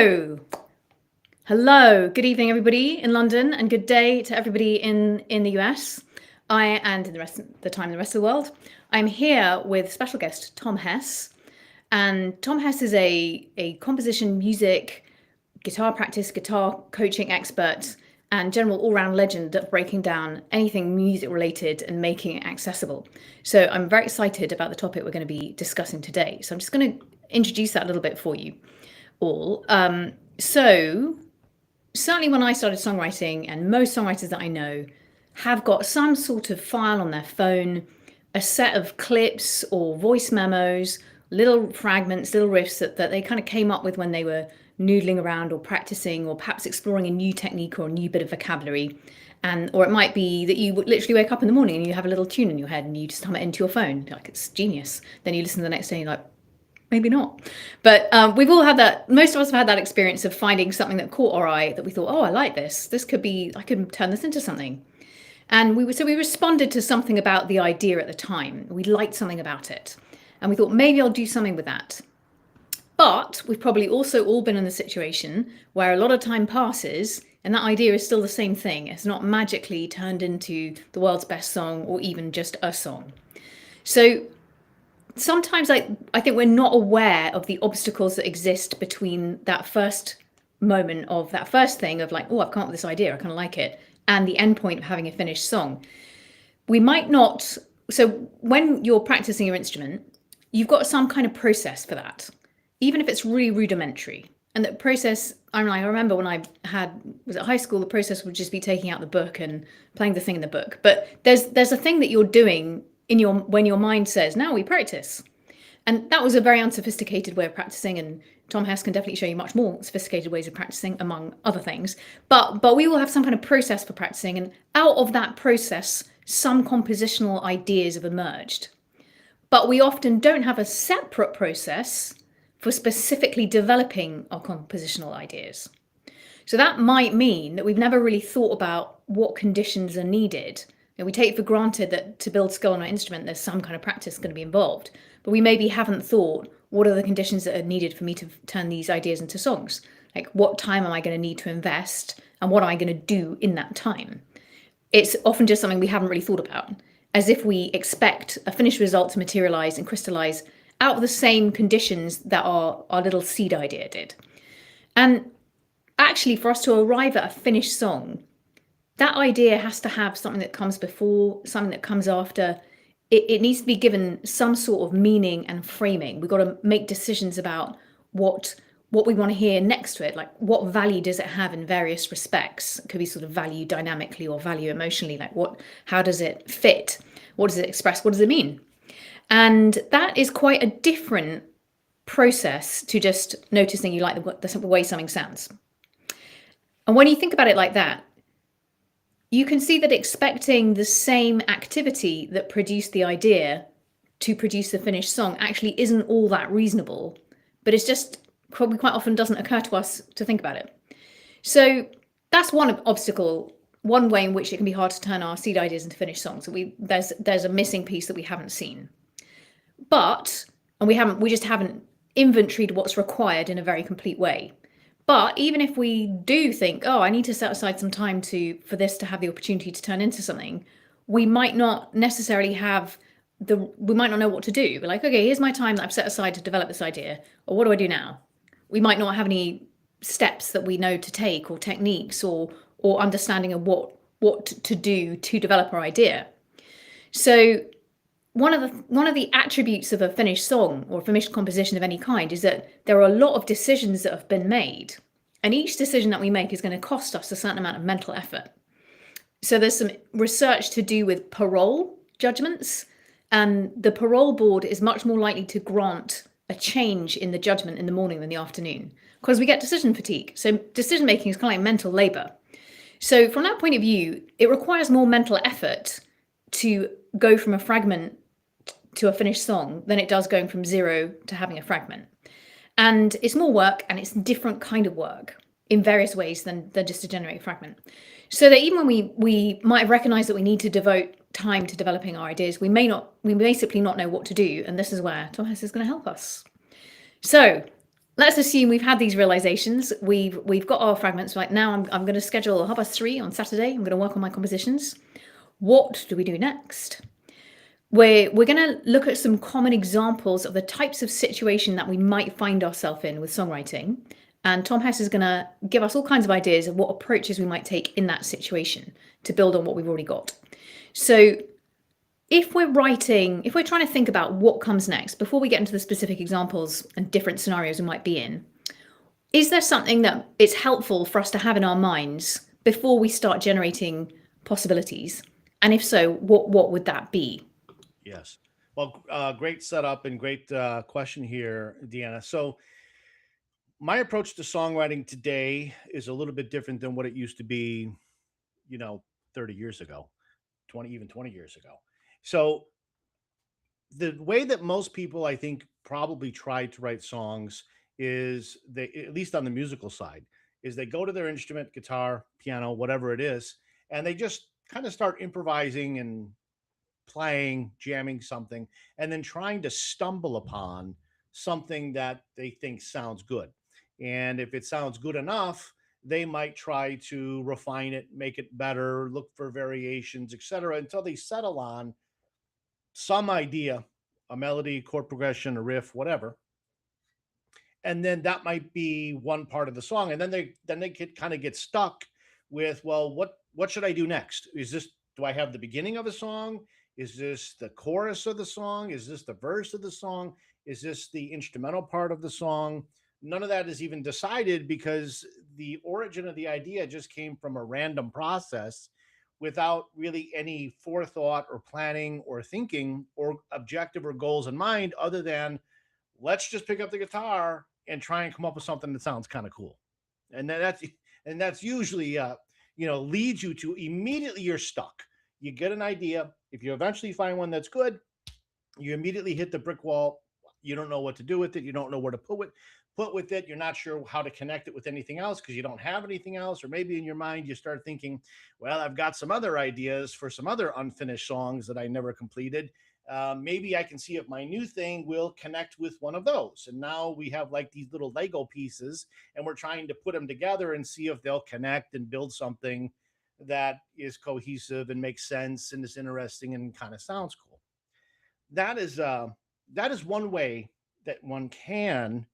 So, hello, good evening, everybody in London, and good day to everybody in the US. And in the rest of the world. I'm here with special guest Tom Hess, and Tom Hess is a composition, music, guitar practice, guitar coaching expert, and general all-round legend at breaking down anything music related and making it accessible. So I'm very excited about the topic we're going to be discussing today. So I'm just going to introduce that a little bit for you all. So certainly when I started songwriting, and most songwriters that I know have got some sort of file on their phone, a set of clips or voice memos, little fragments, little riffs that they kind of came up with when they were noodling around or practicing, or perhaps exploring a new technique or a new bit of vocabulary. Or it might be that you literally wake up in the morning and you have a little tune in your head and you just hum it into your phone. Like, it's genius. Then you listen the next day and you're like, maybe not. But we've all had that. Most of us have had that experience of finding something that caught our eye, that we thought, oh, I like this. This could be, I could turn this into something. And we responded to something about the idea at the time. We liked something about it. And we thought, maybe I'll do something with that. But we've probably also all been in the situation where a lot of time passes and that idea is still the same thing. It's not magically turned into the world's best song or even just a song. So sometimes I think we're not aware of the obstacles that exist between that first moment of that first thing of like, oh, I've come up with this idea, I kind of like it, and the end point of having a finished song. We might not. So when you're practicing your instrument, you've got some kind of process for that, even if it's really rudimentary. And that process, I remember when I was at high school, the process would just be taking out the book and playing the thing in the book. But there's a thing that you're doing when your mind says, now we practice. And that was a very unsophisticated way of practicing, and Tom Hess can definitely show you much more sophisticated ways of practicing, among other things. But we will have some kind of process for practicing, and out of that process, some compositional ideas have emerged. But we often don't have a separate process for specifically developing our compositional ideas. So that might mean that we've never really thought about what conditions are needed. And we take for granted that to build skill on our instrument, there's some kind of practice going to be involved. But we maybe haven't thought, what are the conditions that are needed for me to turn these ideas into songs? Like, what time am I going to need to invest? And what am I going to do in that time? It's often just something we haven't really thought about, as if we expect a finished result to materialize and crystallize out of the same conditions that our little seed idea did. And actually, for us to arrive at a finished song, that idea has to have something that comes before, something that comes after. It needs to be given some sort of meaning and framing. We've got to make decisions about what we want to hear next to it. Like, what value does it have in various respects? It could be sort of value dynamically or value emotionally. Like, how does it fit? What does it express? What does it mean? And that is quite a different process to just noticing you like the way something sounds. And when you think about it like that, you can see that expecting the same activity that produced the idea to produce the finished song actually isn't all that reasonable, but it's just probably quite often doesn't occur to us to think about it. So that's one obstacle, one way in which it can be hard to turn our seed ideas into finished songs. So there's a missing piece that we haven't seen. We just haven't inventoried what's required in a very complete way. But even if we do think, oh, I need to set aside some time for this to have the opportunity to turn into something, we might not necessarily we might not know what to do. We're like, okay, here's my time that I've set aside to develop this idea. Or what do I do now? We might not have any steps that we know to take, or techniques, or understanding of what to do to develop our idea. So one of the attributes of a finished song or a finished composition of any kind is that there are a lot of decisions that have been made, and each decision that we make is going to cost us a certain amount of mental effort. So there's some research to do with parole judgments, and the parole board is much more likely to grant a change in the judgment in the morning than the afternoon, because we get decision fatigue. So decision making is kind of like mental labor. So from that point of view, it requires more mental effort to go from a fragment to a finished song than it does going from zero to having a fragment. And it's more work, and it's a different kind of work in various ways than just to generate a fragment. So that even when we might have recognized that we need to devote time to developing our ideas, we may basically not know what to do. And this is where Tom Hess is going to help us. So let's assume we've had these realizations. We've got our fragments right now. I'm going to schedule 3:30 on Saturday. I'm going to work on my compositions. What do we do next? We're going to look at some common examples of the types of situation that we might find ourselves in with songwriting. And Tom Hess is going to give us all kinds of ideas of what approaches we might take in that situation to build on what we've already got. So if we're trying to think about what comes next, before we get into the specific examples and different scenarios we might be in, is there something that it's helpful for us to have in our minds before we start generating possibilities? And if so, what would that be? Yes. Well, great setup and great question here, Deanna. So, my approach to songwriting today is a little bit different than what it used to be, you know, 30 years ago, 20 years ago. So, the way that most people, I think, probably try to write songs is they, at least on the musical side, is they go to their instrument, guitar, piano, whatever it is, and they just kind of start improvising and playing, jamming something, and then trying to stumble upon something that they think sounds good. And if it sounds good enough, they might try to refine it, make it better, look for variations, etc., until they settle on some idea, a melody, chord progression, a riff, whatever. And then that might be one part of the song. And then they could kind of get stuck with, well, what should I do next? Is this, do I have the beginning of a song? Is this the chorus of the song? Is this the verse of the song? Is this the instrumental part of the song? None of that is even decided because the origin of the idea just came from a random process without really any forethought or planning or thinking or objective or goals in mind, other than let's just pick up the guitar and try and come up with something that sounds kind of cool. And then that's usually leads you to immediately you're stuck. You get an idea. If you eventually find one that's good, you immediately hit the brick wall. You don't know what to do with it. You don't know where to put with it. You're not sure how to connect it with anything else because you don't have anything else. Or maybe in your mind you start thinking, well, I've got some other ideas for some other unfinished songs that I never completed. Maybe I can see if my new thing will connect with one of those. And now we have like these little Lego pieces, and we're trying to put them together and see if they'll connect and build something that is cohesive and makes sense and is interesting and kind of sounds cool. That is that is one way that one can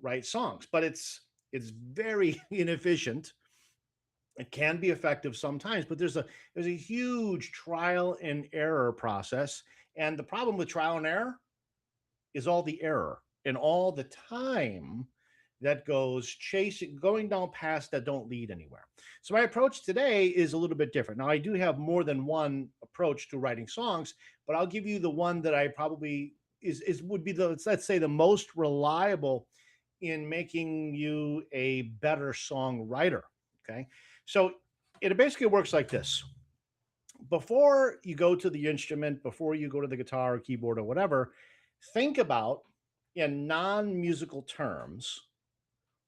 write songs, but it's very inefficient. It can be effective sometimes, but there's a huge trial and error process. And the problem with trial and error is all the error and all the time that goes chasing going down paths that don't lead anywhere. So my approach today is a little bit different. Now I do have more than one approach to writing songs, but I'll give you the one that I probably is would be the, let's say, the most reliable in making you a better songwriter. Okay. So it basically works like this. Before you go to the instrument, before you go to the guitar or keyboard or whatever, think about in non musical terms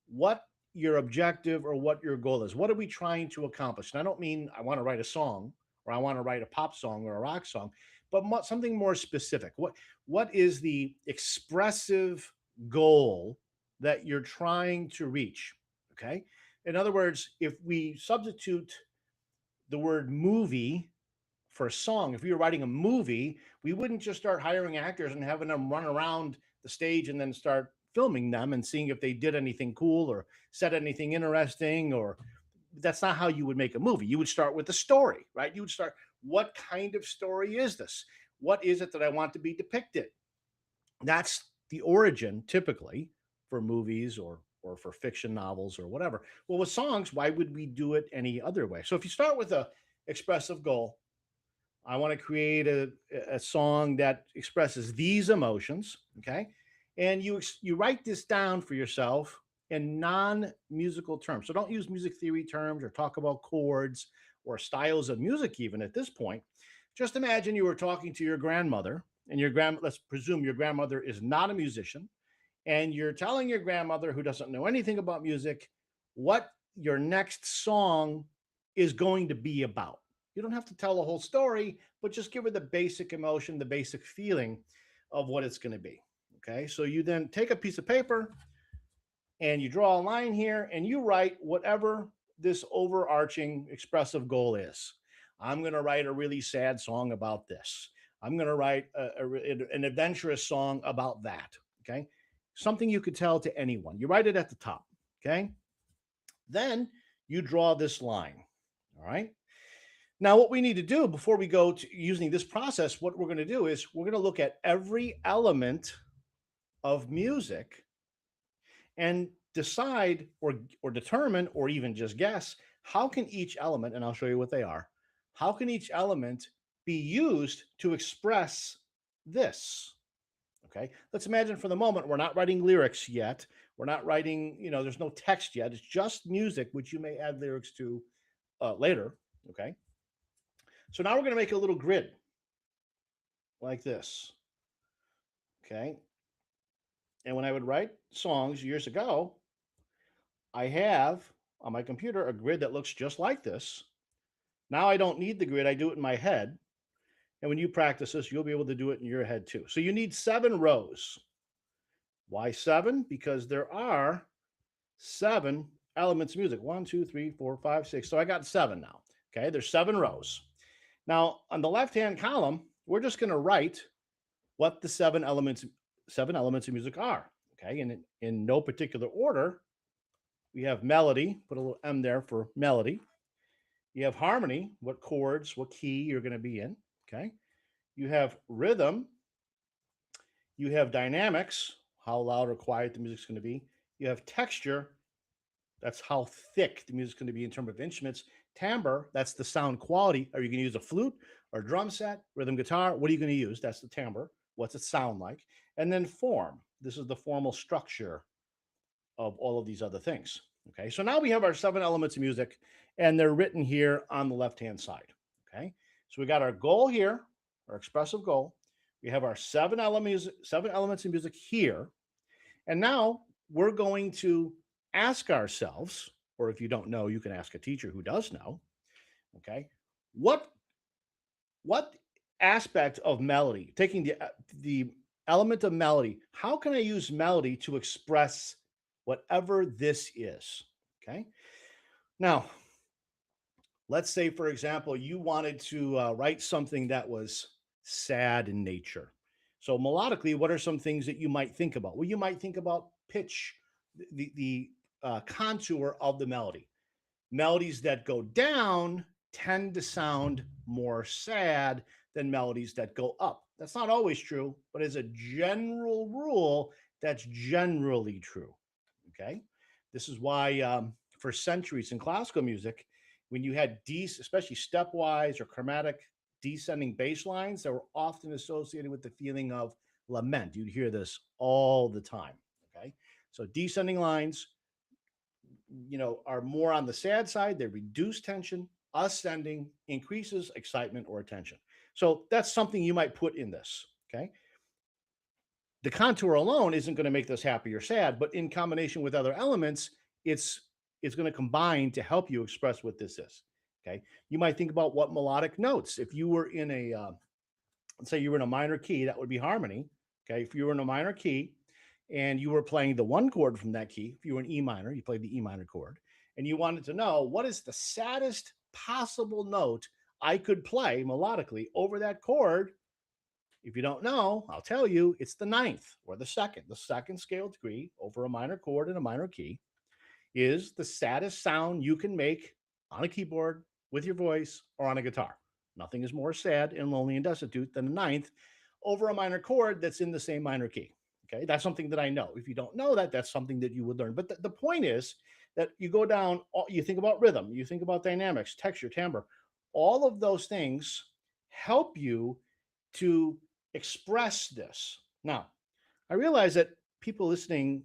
what your objective or what your goal is. What are we trying to accomplish? And I don't mean I want to write a song or I want to write a pop song or a rock song, but something more specific. What is the expressive goal that you're trying to reach? Okay. In other words, if we substitute the word movie for a song, if we were writing a movie, we wouldn't just start hiring actors and having them run around the stage and then start filming them and seeing if they did anything cool or said anything interesting. Or that's not how you would make a movie. You would start with the story, right? You would start, what kind of story is this? What is it that I want to be depicted? That's the origin typically for movies or for fiction novels or whatever. Well, with songs, why would we do it any other way? So if you start with a expressive goal, I want to create a song that expresses these emotions, okay? And you write this down for yourself in non-musical terms. So don't use music theory terms or talk about chords or styles of music even at this point. Just imagine you were talking to your grandmother, and let's presume your grandmother is not a musician, and you're telling your grandmother, who doesn't know anything about music, what your next song is going to be about. You don't have to tell the whole story, but just give her the basic emotion, the basic feeling of what it's going to be. Okay. So you then take a piece of paper, and you draw a line here and you write whatever this overarching expressive goal is. I'm going to write a really sad song about this. I'm going to write an adventurous song about that. Okay. Something you could tell to anyone. You write it at the top. Okay. Then you draw this line. All right. Now, what we need to do before we go to using this process, what we're going to do is we're going to look at every element of music and decide or determine or even just guess how can each element, and I'll show you what they are, how can each element be used to express this? Okay, let's imagine for the moment we're not writing lyrics yet. We're not writing, there's no text yet. It's just music, which you may add lyrics to later. Okay, so now we're going to make a little grid like this. Okay, and when I would write songs years ago, I have on my computer a grid that looks just like this. Now I don't need the grid, I do it in my head. And when you practice this, you'll be able to do it in your head too. So you need 7 rows. Why 7? Because there are 7 elements of music. 1, 2, 3, 4, 5, 6. So I got 7 now. Okay, there's 7 rows. Now on the left-hand column, we're just going to write what the 7 elements of music are. Okay, and in no particular order. We have melody, put a little M there for melody. You have harmony, what chords, what key you're going to be in. Okay. You have rhythm. You have dynamics, how loud or quiet the music's going to be. You have texture. That's how thick the music's going to be in terms of instruments. Timbre, that's the sound quality. Are you going to use a flute or drum set, rhythm guitar? What are you going to use? That's the timbre. What's it sound like? And then form. This is the formal structure of all of these other things. Okay, so now we have our 7 elements of music, and they're written here on the left-hand side. Okay, so we got our goal here, our expressive goal. We have our 7 elements of music here, and now we're going to ask ourselves, or if you don't know, you can ask a teacher who does know. Okay, what aspect of melody, taking the element of melody, how can I use melody to express whatever this is? Okay. Now, let's say, for example, you wanted to write something that was sad in nature. So melodically, what are some things that you might think about? Well, you might think about pitch, the contour of the melody. Melodies that go down tend to sound more sad than melodies that go up. That's not always true, but as a general rule, that's generally true. Okay. This is why for centuries in classical music, when you had especially stepwise or chromatic descending bass lines, that were often associated with the feeling of lament. You'd hear this all the time. Okay. So descending lines, are more on the sad side. They reduce tension. Ascending increases excitement or attention. So that's something you might put in this. Okay. The contour alone isn't going to make this happy or sad, but in combination with other elements, it's going to combine to help you express what this is. Okay. You might think about what melodic notes. If you were in let's say you were in a minor key, that would be harmony. Okay. If you were in a minor key and you were playing the 1 chord from that key, if you were in E minor, you played the E minor chord, and you wanted to know what is the saddest possible note I could play melodically over that chord. If you don't know, I'll tell you, it's the 9th or the second scale degree over a minor chord in a minor key is the saddest sound you can make on a keyboard with your voice or on a guitar. Nothing is more sad and lonely and destitute than a 9th over a minor chord that's in the same minor key. Okay, that's something that I know. If you don't know that, that's something that you would learn. But the point is that you go down, you think about rhythm, you think about dynamics, texture, timbre. All of those things help you to express this. Now, I realize that people listening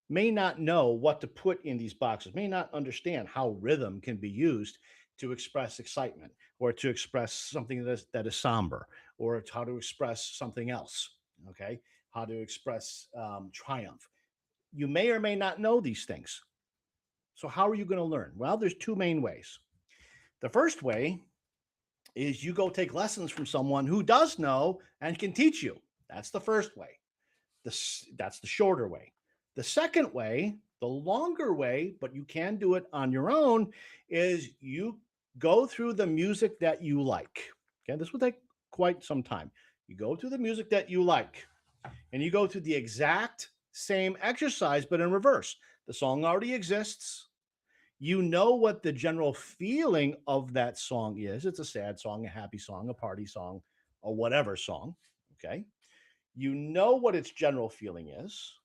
may not know what to put in these boxes, may not understand how rhythm can be used to express excitement or to express something that is somber, or how to express something else. Okay, how to express triumph. You may or may not know these things. So how are you going to learn? Well, there's 2 main ways. The first way is you go take lessons from someone who does know and can teach you. That's the first way. That's the shorter way. The second way, The longer way, but you can do it on your own, is you go through the music that you like. Okay, this will take quite some time. You go through the music that you like, and you go through the exact same exercise, but in reverse. The song already exists. You know what the general feeling of that song is. It's a sad song, a happy song, a party song, a whatever song. Okay. You know what its general feeling is.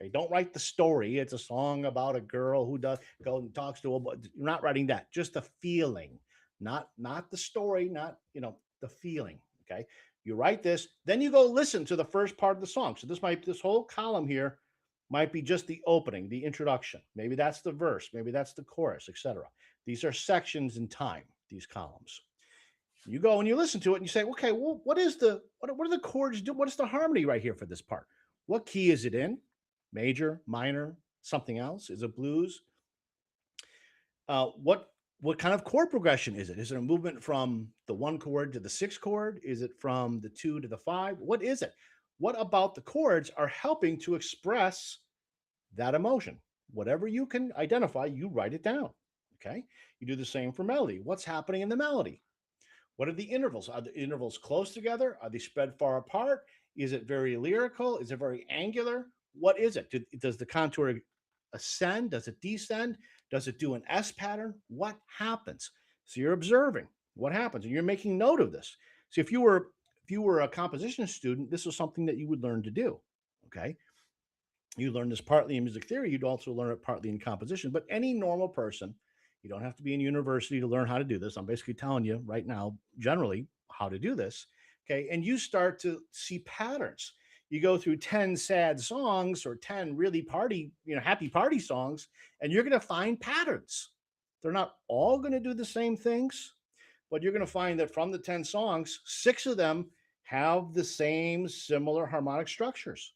Okay. Don't write the story. It's a song about a girl who does go and talks to a boy. You're not writing that. Just the feeling, not the story, not the feeling. Okay. You write this, then you go listen to the first part of the song. So this whole column here might be just the opening, the introduction. Maybe that's the verse, maybe that's the chorus, etc. These are sections in time, these columns. You go and you listen to it and you say, okay, well, what are the chords do? What is the harmony right here for this part? What key is it in? Major, minor, something else? Is it blues? What kind of chord progression is it? Is it a movement from the 1 chord to the 6 chord? Is it from the 2 to the 5? What is it? What about the chords are helping to express that emotion? Whatever you can identify, you write it down. Okay. You do the same for melody. What's happening in the melody? What are the intervals? Are the intervals close together? Are they spread far apart? Is it very lyrical? Is it very angular? What is it? Does the contour ascend? Does it descend? Does it do an S pattern? What happens? So you're observing what happens, and you're making note of this. So if you were a composition student, this was something that you would learn to do. Okay. You learn this partly in music theory. You'd also learn it partly in composition. But any normal person, you don't have to be in university to learn how to do this. I'm basically telling you right now, generally, how to do this. Okay. And you start to see patterns. You go through 10 sad songs or 10 really happy party songs, and you're going to find patterns. They're not all going to do the same things, but you're going to find that from the 10 songs, 6 of them have the similar harmonic structures.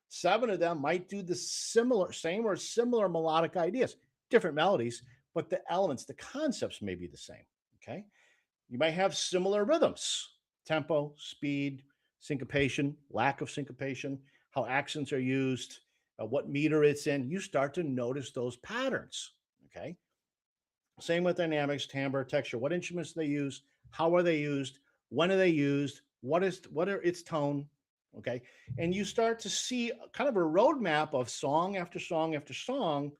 7 of them might do the same or similar melodic ideas, different melodies, but the elements, the concepts may be the same. Okay. You might have similar rhythms, tempo, speed, syncopation, lack of syncopation, how accents are used, what meter it's in. You start to notice those patterns. Okay. Same with dynamics, timbre, texture. What instruments do they use? How are they used? When are they used? What are its tone? Okay. And you start to see kind of a roadmap of song after song after song,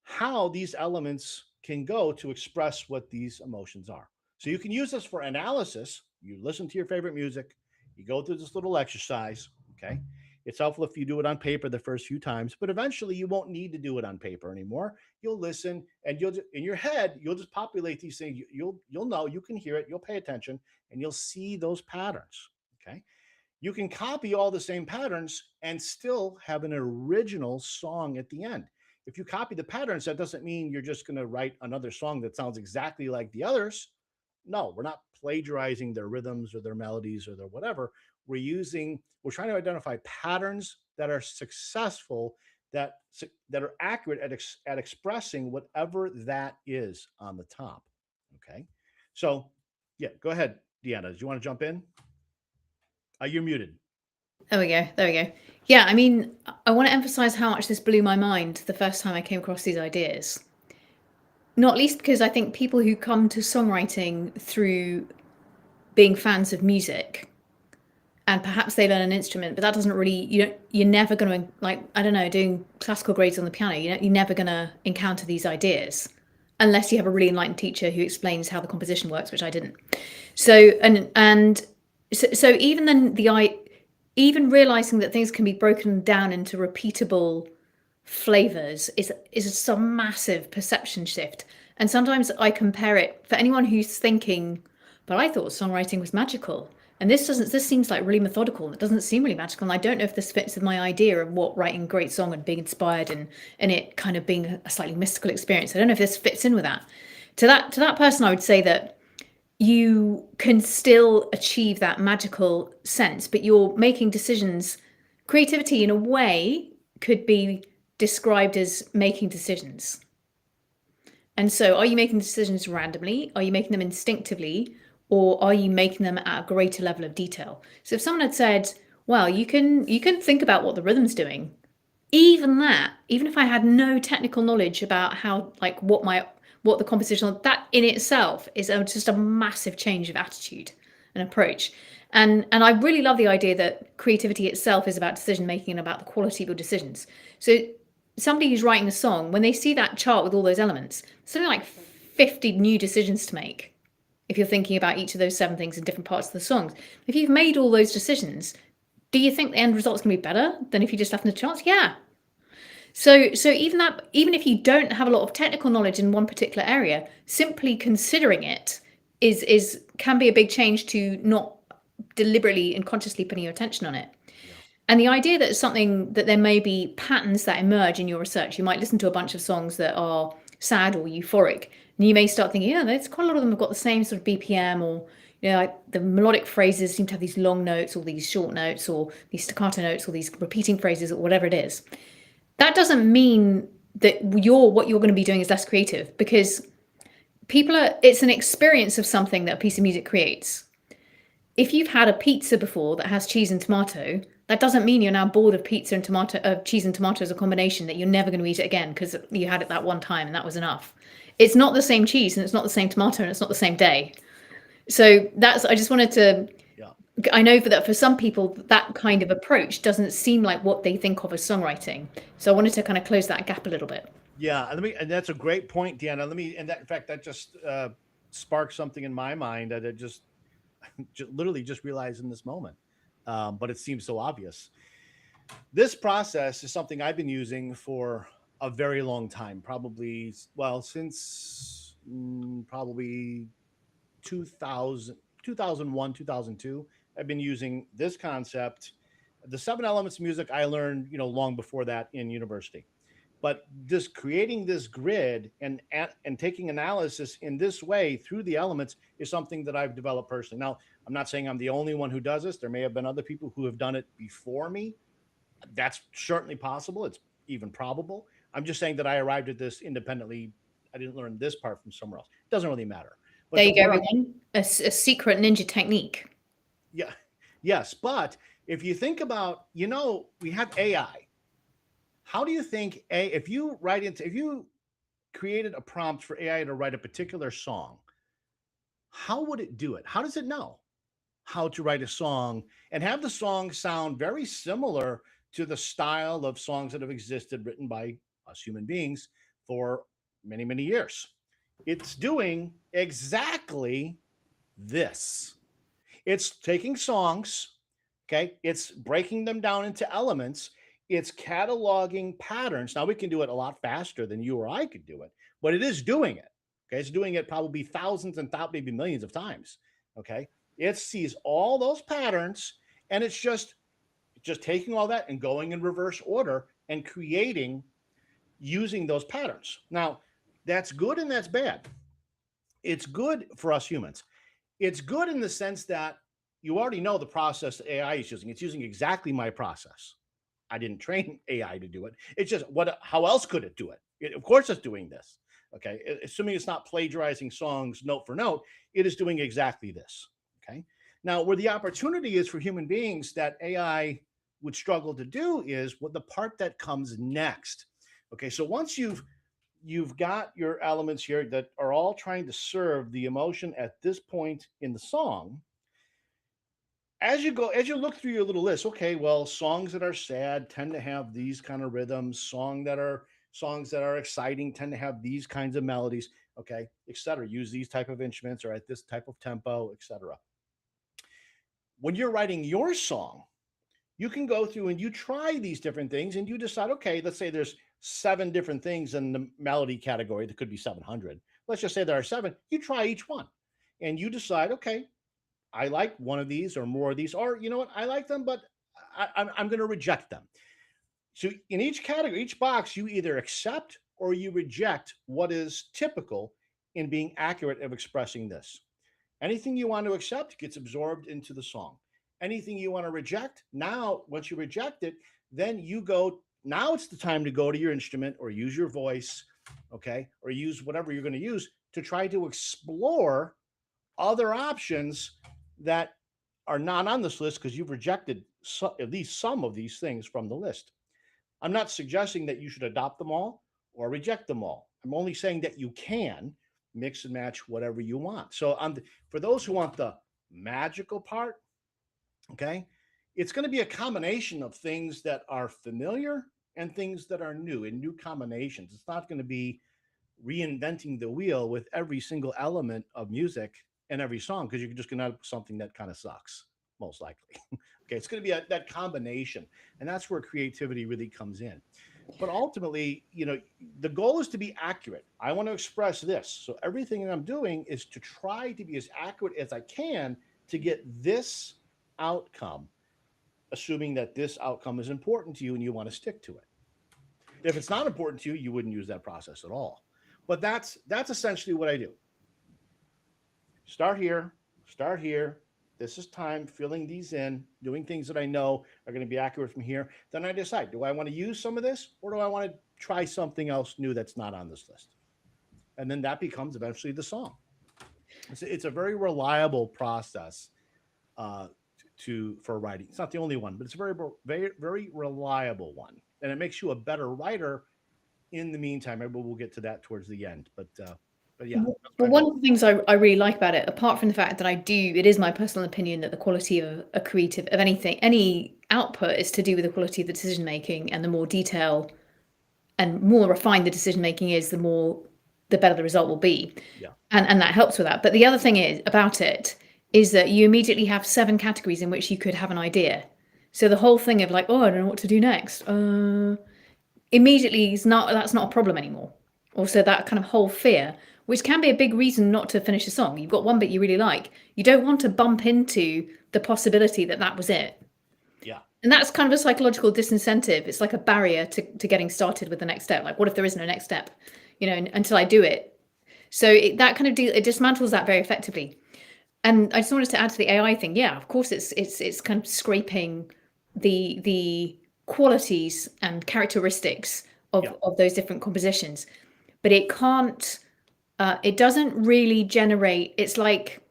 how these elements can go to express what these emotions are. So you can use this for analysis. You listen to your favorite music, you go through this little exercise. Okay. It's helpful if you do it on paper the first few times, but eventually you won't need to do it on paper anymore. You'll listen, and in your head, you'll just populate these things. You'll know, you can hear it, you'll pay attention, and you'll see those patterns. Okay. You can copy all the same patterns and still have an original song at the end. If you copy the patterns, that doesn't mean you're just going to write another song that sounds exactly like the others. No, we're not plagiarizing their rhythms or their melodies or their whatever. We're trying to identify patterns that are successful, that are accurate at expressing whatever that is on the top. Okay. So yeah, go ahead, Deanna. Do you want to jump in? You're muted. There we go. Yeah, I mean, I want to emphasize how much this blew my mind the first time I came across these ideas. Not least because I think people who come to songwriting through being fans of music, and perhaps they learn an instrument, but that doesn't really, you're never going to, like, I don't know, doing classical grades on the piano, you're never going to encounter these ideas unless you have a really enlightened teacher who explains how the composition works, which I didn't. So, so even then, even realizing that things can be broken down into repeatable flavors is some massive perception shift. And sometimes I compare it, for anyone who's thinking, but I thought songwriting was magical, and this seems like really methodical. It doesn't seem really magical, and I don't know if this fits with my idea of what writing a great song and being inspired and it kind of being a slightly mystical experience. I don't know if this fits in with that. To that person, I would say that you can still achieve that magical sense, but you're making decisions. Creativity, in a way, could be described as making decisions. And so, are you making decisions randomly? Are you making them instinctively? Or are you making them at a greater level of detail? So if someone had said, well, you can think about what the rhythm's doing, even that, even if I had no technical knowledge about how, like, what the composition, that in itself is just a massive change of attitude and approach. And I really love the idea that creativity itself is about decision making and about the quality of your decisions. So somebody who's writing a song, when they see that chart with all those elements, something like 50 new decisions to make. If you're thinking about each of those 7 things in different parts of the songs, if you've made all those decisions, do you think the end result's going to be better than if you just left them to chance? Yeah. So even if you don't have a lot of technical knowledge in one particular area, simply considering it is can be a big change to not deliberately and consciously putting your attention on it. Yeah. And the idea that there may be patterns that emerge in your research. You might listen to a bunch of songs that are sad or euphoric, and you may start thinking, yeah, there's quite a lot of them have got the same sort of BPM, or like the melodic phrases seem to have these long notes or these short notes or these staccato notes or these repeating phrases or whatever it is. That doesn't mean that what you're going to be doing is less creative, because it's an experience of something that a piece of music creates. If you've had a pizza before that has cheese and tomato, that doesn't mean you're now bored of pizza and tomato, of cheese and tomato as a combination, that you're never going to eat it again because you had it that one time and that was enough. It's not the same cheese and it's not the same tomato and it's not the same day. So I just wanted to, Yeah. I know that for some people that kind of approach doesn't seem like what they think of as songwriting. So I wanted to kind of close that gap a little bit. Yeah, and that's a great point, Deanna. In fact, that just sparked something in my mind that it just literally just realized in this moment. But it seems so obvious. This process is something I've been using for a very long time, probably, well, since probably 2000, 2001, 2002. I've been using this concept. The 7 elements of music I learned, long before that in university. But this creating this grid and taking analysis in this way through the elements is something that I've developed personally. Now, I'm not saying I'm the only one who does this. There may have been other people who have done it before me. That's certainly possible. It's even probable. I'm just saying that I arrived at this independently. I didn't learn this part from somewhere else. It doesn't really matter. But there you go, everyone. A secret ninja technique. Yeah. Yes. But if you think about, we have AI. How do you think if you created a prompt for AI to write a particular song, how would it do it? How does it know how to write a song and have the song sound very similar to the style of songs that have existed written by us human beings for many, many years? It's doing exactly this. It's taking songs, okay? It's breaking them down into elements. It's cataloging patterns. Now we can do it a lot faster than you or I could do it, but it is doing it. Okay, it's doing it probably thousands and maybe millions of times. Okay, it sees all those patterns and it's just taking all that and going in reverse order and creating using those patterns. Now that's good and that's bad. It's good for us humans. It's good in the sense that you already know the process that AI is using. It's using exactly my process. I didn't train AI to do it. It's just how else could it do it? Of course it's doing this. Okay. Assuming it's not plagiarizing songs note for note, it is doing exactly this. Okay. Now, where the opportunity is for human beings that AI would struggle to do is what the part that comes next. Okay. So once you've got your elements here that are all trying to serve the emotion at this point in the song, as you look through your little list, okay, well, songs that are sad tend to have these kind of rhythms. Songs that are exciting tend to have these kinds of melodies, okay, etc. Use these type of instruments or at this type of tempo, etc. When you're writing your song, you can go through and you try these different things and you decide, okay, let's say there's 7 different things in the melody category. There could be 700. Let's just say there are 7. You try each one and you decide, okay, I like one of these or more of these, or you know what, I like them, but I'm going to reject them. So in each category, each box, you either accept or you reject what is typical in being accurate of expressing this. Anything you want to accept gets absorbed into the song. Anything you want to reject, now, once you reject it, then now it's the time to go to your instrument or use your voice, okay, or use whatever you're going to use to try to explore other options that are not on this list because you've rejected at least some of these things from the list. I'm not suggesting that you should adopt them all or reject them all. I'm only saying that you can mix and match whatever you want. So for those who want the magical part, okay, it's going to be a combination of things that are familiar and things that are new in new combinations. It's not going to be reinventing the wheel with every single element of music and every song, because you're just going to have something that kind of sucks, most likely. Okay, it's going to be that combination, and that's where creativity really comes in. But ultimately, the goal is to be accurate. I want to express this, so everything that I'm doing is to try to be as accurate as I can to get this outcome, assuming that this outcome is important to you and you want to stick to it. If it's not important to you, you wouldn't use that process at all. But that's essentially what I do. Start here, start here. This is time, filling these in, doing things that I know are going to be accurate from here. Then I decide, do I want to use some of this, or do I want to try something else new that's not on this list? And then that becomes eventually the song. It's a very reliable process for writing. It's not the only one, but it's a very, very, very reliable one, and it makes you a better writer. In the meantime, maybe we'll get to that towards the end, but yeah. Well, one of the things I really like about it, apart from the fact that it is my personal opinion that the quality of a creative, of anything, any output is to do with the quality of the decision making, and the more detail and more refined the decision making is, the better the result will be. Yeah. And that helps with that. But the other thing about it is that you immediately have 7 categories in which you could have an idea. So the whole thing of like, oh, I don't know what to do next. Immediately that's not a problem anymore. Also, that kind of whole fear, which can be a big reason not to finish a song. You've got one bit you really like. You don't want to bump into the possibility that was it. Yeah. And that's kind of a psychological disincentive. It's like a barrier to getting started with the next step. Like, what if there isn't a next step, until I do it? So that kind of it dismantles that very effectively. And I just wanted to add to the AI thing. Yeah, of course, it's kind of scraping the qualities and characteristics of those different compositions, but it can't. It doesn't really generate. It's like,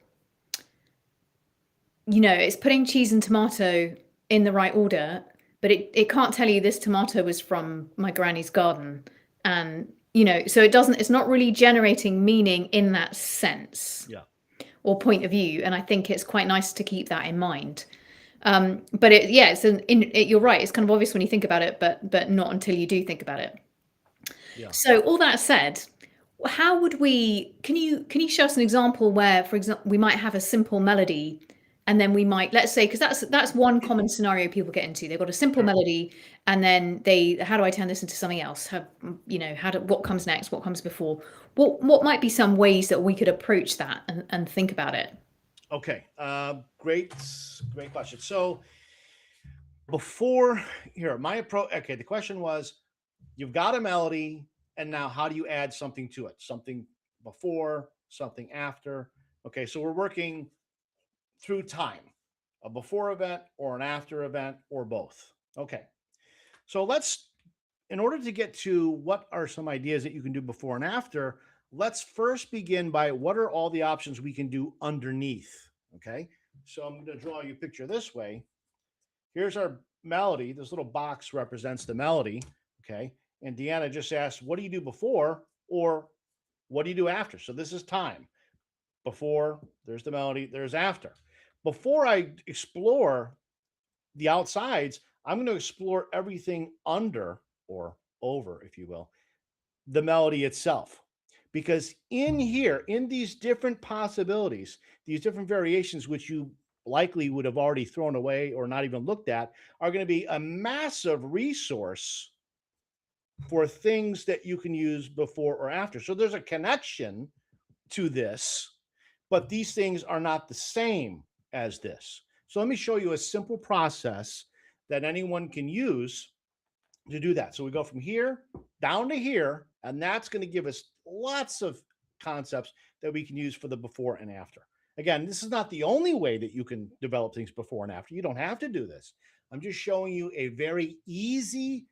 it's putting cheese and tomato in the right order, but it can't tell you this tomato was from my granny's garden, and so it's not really generating meaning in that sense. Yeah. Or point of view, and I think it's quite nice to keep that in mind. But you're right. It's kind of obvious when you think about it, but not until you do think about it. Yeah. So all that said, how would we? Can you show us an example where, for example, we might have a simple melody, and then we might, let's say, because that's one common scenario people get into. They've got a simple melody, and then how do I turn this into something else? What comes next? What comes before? What might be some ways that we could approach that and think about it? Okay. Great question. So before here, my approach. Okay, the question was, you've got a melody, and now how do you add something to it? Something before, something after. Okay, so we're working through time, a before event or an after event or both. Okay, so in order to get to what are some ideas that you can do before and after, let's first begin by what are all the options we can do underneath. Okay, so I'm going to draw you a picture this way. Here's our melody. This little box represents the melody. Okay, and Deanna just asked, what do you do before, or what do you do after? So this is time. Before, there's the melody, there's after. Before I explore the outsides, I'm going to explore everything under, or over, if you will, the melody itself. Because in here, in these different possibilities, these different variations, which you likely would have already thrown away or not even looked at, are going to be a massive resource for things that you can use before or after. So there's a connection to this, but these things are not the same as this. So let me show you a simple process that anyone can use to do that. So we go from here down to here, and that's going to give us lots of concepts that we can use for the before and after. Again, this is not the only way that you can develop things before and after. You don't have to do this. I'm just showing you a very easy,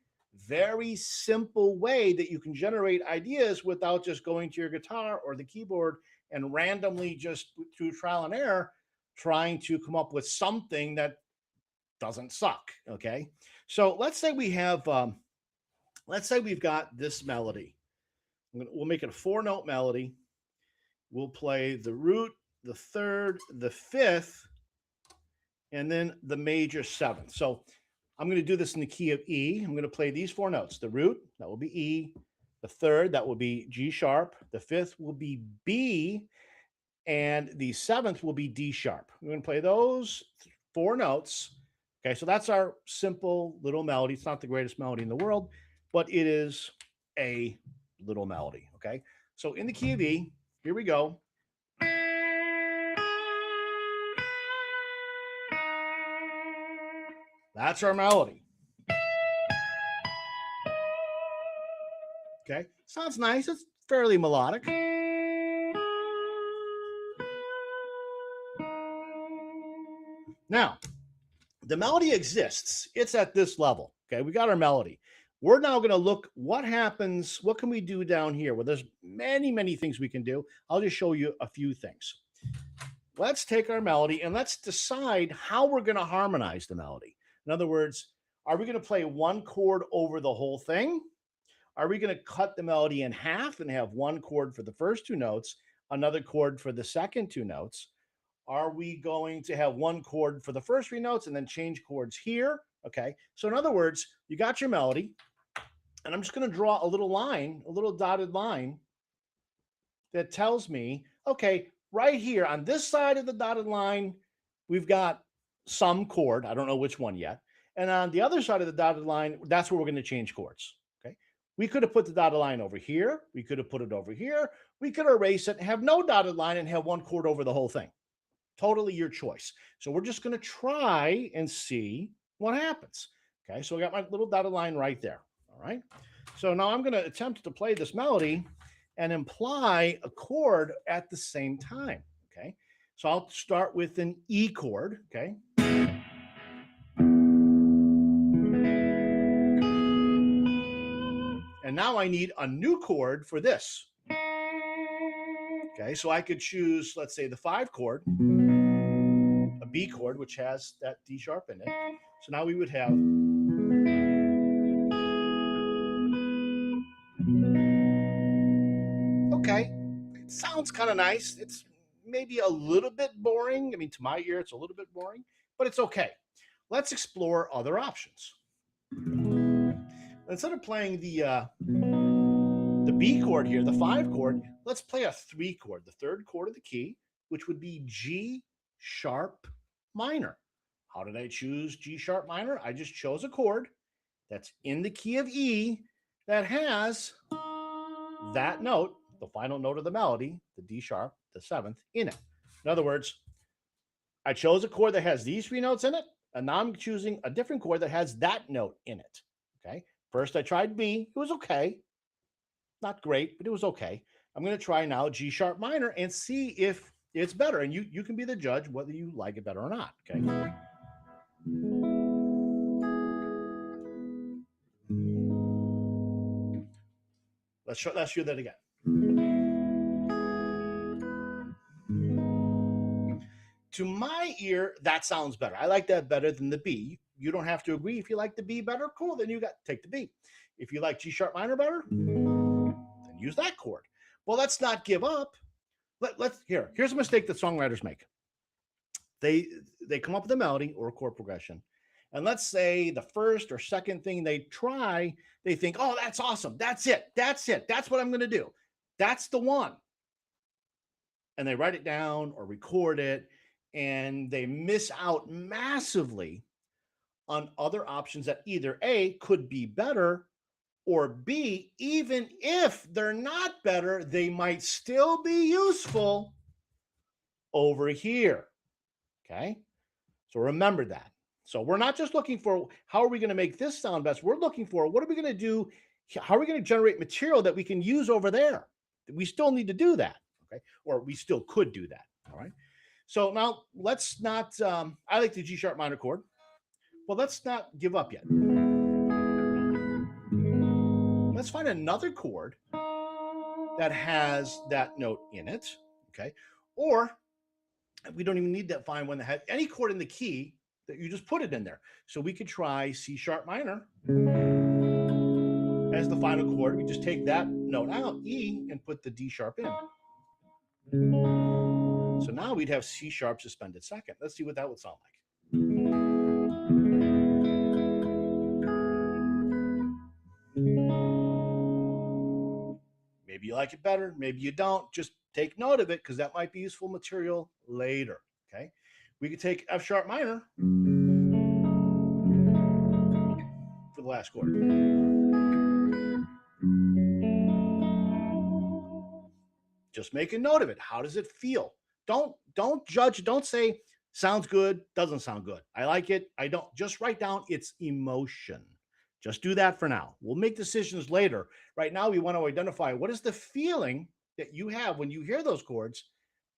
very simple way that you can generate ideas without just going to your guitar or the keyboard and randomly, just through trial and error, trying to come up with something that doesn't suck. Okay, so let's say we have Let's say we've got this melody. We'll make it a 4-note melody. We'll play the root, the third, the fifth, and then the major seventh. So I'm going to do this in the key of E. I'm going to play these 4 notes. The root, that will be E. The third, that will be G sharp. The fifth will be B. And the seventh will be D sharp. We're going to play those 4 notes. Okay, so that's our simple little melody. It's not the greatest melody in the world, but it is a little melody. Okay, so in the key of E, here we go. That's our melody. Okay, sounds nice. It's fairly melodic. Now, the melody exists. It's at this level. Okay, we got our melody. We're now going to look what happens. What can we do down here? Well, there's many, many things we can do. I'll just show you a few things. Let's take our melody and let's decide how we're going to harmonize the melody. In other words, are we going to play one chord over the whole thing? Are we going to cut the melody in half and have one chord for the first 2 notes, another chord for the second 2 notes? Are we going to have one chord for the first 3 notes and then change chords here? Okay. So in other words, you got your melody, and I'm just going to draw a little line, a little dotted line that tells me, okay, right here on this side of the dotted line, we've got some chord. I don't know which one yet. And on the other side of the dotted line, that's where we're going to change chords. Okay. We could have put the dotted line over here. We could have put it over here. We could erase it and have no dotted line and have one chord over the whole thing. Totally your choice. So we're just going to try and see what happens. Okay, so I got my little dotted line right there. All right. So now I'm going to attempt to play this melody and imply a chord at the same time. Okay. So I'll start with an E chord. Okay. And now I need a new chord for this. Okay, so I could choose, let's say, the 5 chord, a B chord, which has that D sharp in it. So now we would have. Okay, it sounds kind of nice. It's maybe a little bit boring. I mean, to my ear, it's a little bit boring, but it's okay. Let's explore other options. Instead of playing the B chord here, the 5 chord, let's play a 3 chord, the 3rd chord of the key, which would be G sharp minor. How did I choose G sharp minor? I just chose a chord that's in the key of E that has that note, the final note of the melody, the D sharp, the 7th, in it. In other words, I chose a chord that has these 3 notes in it, and now I'm choosing a different chord that has that note in it. Okay. First, I tried B. It was okay. Not great, but it was okay. I'm going to try now G sharp minor and see if it's better. And you can be the judge whether you like it better or not. Okay. Let's hear that again. To my ear, that sounds better. I like that better than the B. You don't have to agree. If you like the B better, cool. Then you take the B. If you like G sharp minor better, then use that chord. Well, let's not give up. Here's a mistake that songwriters make. They come up with a melody or a chord progression, and let's say the first or second thing they try, they think, oh, that's awesome. That's it. That's what I'm going to do. That's the one. And they write it down or record it, and they miss out massively on other options that either A, could be better, or B, even if they're not better, they might still be useful over here. Okay. So remember that. So we're not just looking for how are we going to make this sound best. We're looking for what are we going to do? How are we going to generate material that we can use over there? We still need to do that. Okay. Or we still could do that. All right. So now let's not, I like the G sharp minor chord. Well, let's not give up yet. Let's find another chord that has that note in it. Okay. Or we don't even need that fine one that has any chord in the key that you just put it in there. So we could try C sharp minor. And as the final chord. We just take that note out, E, and put the D sharp in. So now we'd have C sharp suspended second. Let's see what that would sound like. Maybe you like it better, maybe you don't. Just take note of it because that might be useful material later. Okay, we could take F sharp minor for the last chord. Just make a note of it. How does it feel? Don't judge. Don't say sounds good, doesn't sound good. I like it, I don't. Just write down its emotion. Just do that for now. We'll make decisions later. Right now, we want to identify what is the feeling that you have when you hear those chords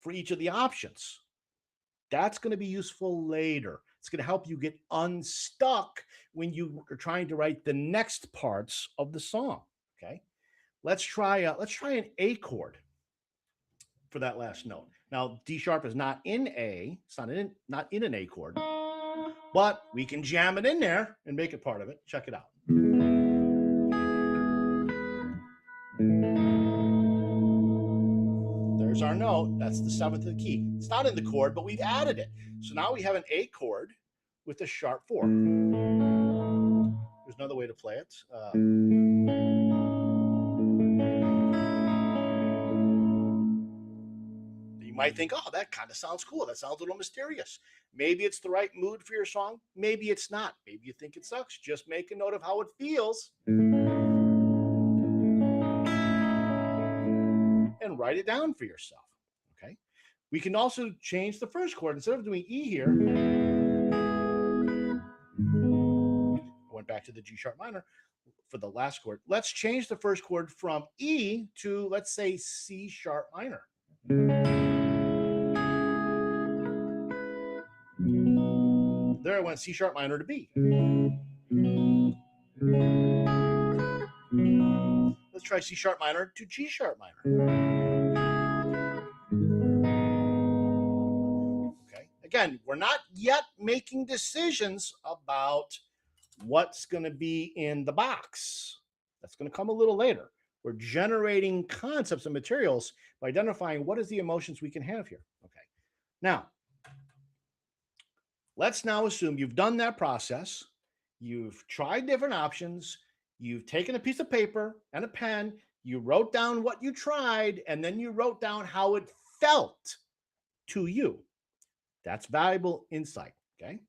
for each of the options. That's going to be useful later. It's going to help you get unstuck when you are trying to write the next parts of the song. Okay, let's try an A chord for that last note. Now, D sharp is not in A. It's not in an A chord, but we can jam it in there and make it part of it. Check it out. There's our note. That's the seventh of the key. It's not in the chord, but we've added it. So now we have an A chord with a sharp 4. There's another way to play it. You might think, oh, that kind of sounds cool. That sounds a little mysterious. Maybe it's the right mood for your song. Maybe it's not. Maybe you think it sucks. Just make a note of how it feels and write it down for yourself. Okay. We can also change the first chord. Instead of doing E here, I went back to the G sharp minor for the last chord. Let's change the first chord from E to, let's say, C sharp minor. There I went C sharp minor to B. Let's try C sharp minor to G sharp minor. Okay. Again, we're not yet making decisions about what's going to be in the box. That's going to come a little later. We're generating concepts and materials by identifying what is the emotions we can have here. Okay. Now, let's now assume you've done that process. You've tried different options. You've taken a piece of paper and a pen. You wrote down what you tried, and then you wrote down how it felt to you. That's valuable insight. Okay.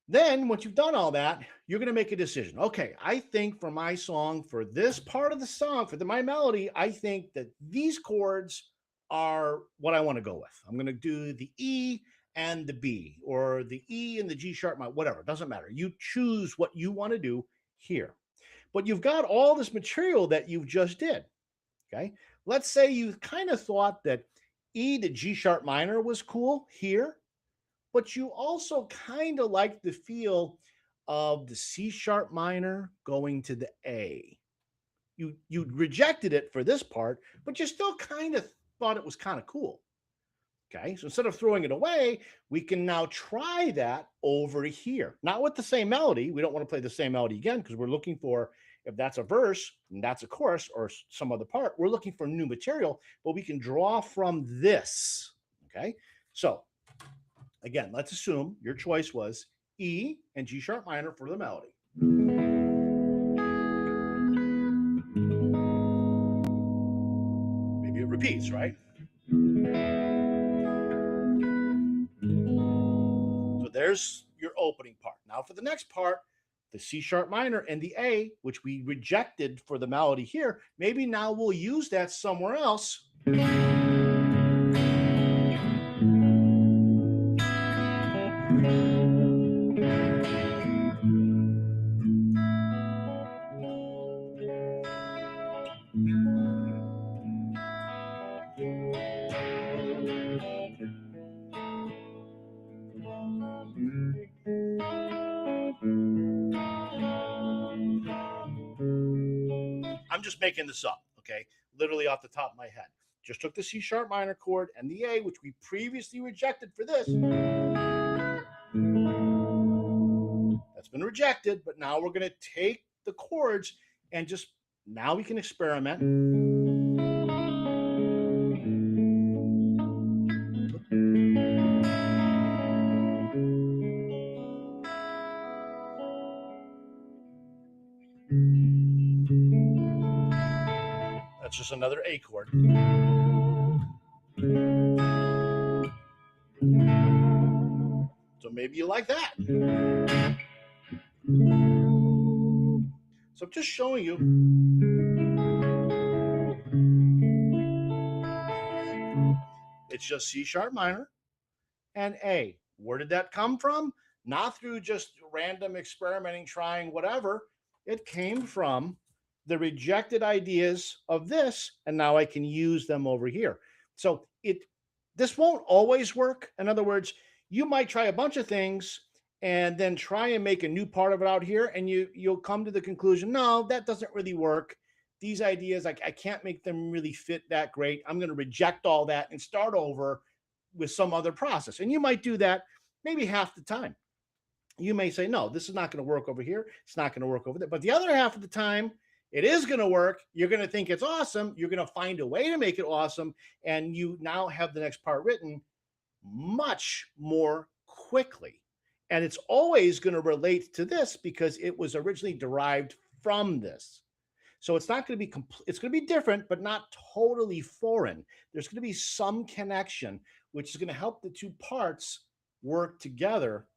Then once you've done all that, you're going to make a decision. Okay, I think for my song, for this part of the song, for my melody, I think that these chords are what I want to go with. I'm going to do the E and the B, or the E and the G sharp, whatever. It doesn't matter. You choose what you want to do here. But you've got all this material that you've just did. Okay, let's say you kind of thought that E to G sharp minor was cool here, but you also kind of like the feel of the C sharp minor going to the A. You rejected it for this part, but you still kind of thought it was kind of cool. Okay, so instead of throwing it away, we can now try that over here. Not with the same melody. We don't want to play the same melody again because we're looking for, if that's a verse and that's a chorus or some other part, we're looking for new material, but we can draw from this. Okay, so again, let's assume your choice was E and G sharp minor for the melody. Maybe it repeats, right? So there's your opening part. Now for the next part, the C sharp minor and the A, which we rejected for the melody here, maybe now we'll use that somewhere else. I'm just making this up, okay? Literally off the top of my head. Just took the C sharp minor chord and the A, which we previously rejected for this. That's been rejected, but now we're going to take the chords and just now we can experiment. That's just another A chord. So maybe you like that. So I'm just showing you. It's just C sharp minor and A. Where did that come from? Not through just random experimenting, trying whatever. It came from the rejected ideas of this, and now I can use them over here. So this won't always work. In other words, you might try a bunch of things and then try and make a new part of it out here, and you'll come to the conclusion, no, that doesn't really work. These ideas, I can't make them really fit that great. I'm going to reject all that and start over with some other process. And you might do that maybe half the time. You may say, no, this is not going to work over here. It's not going to work over there. But the other half of the time, it is going to work. You're going to think it's awesome. You're going to find a way to make it awesome. And you now have the next part written much more quickly. And it's always going to relate to this because it was originally derived from this. So it's not going to be it's going to be different, but not totally foreign. There's going to be some connection, which is going to help the two parts work together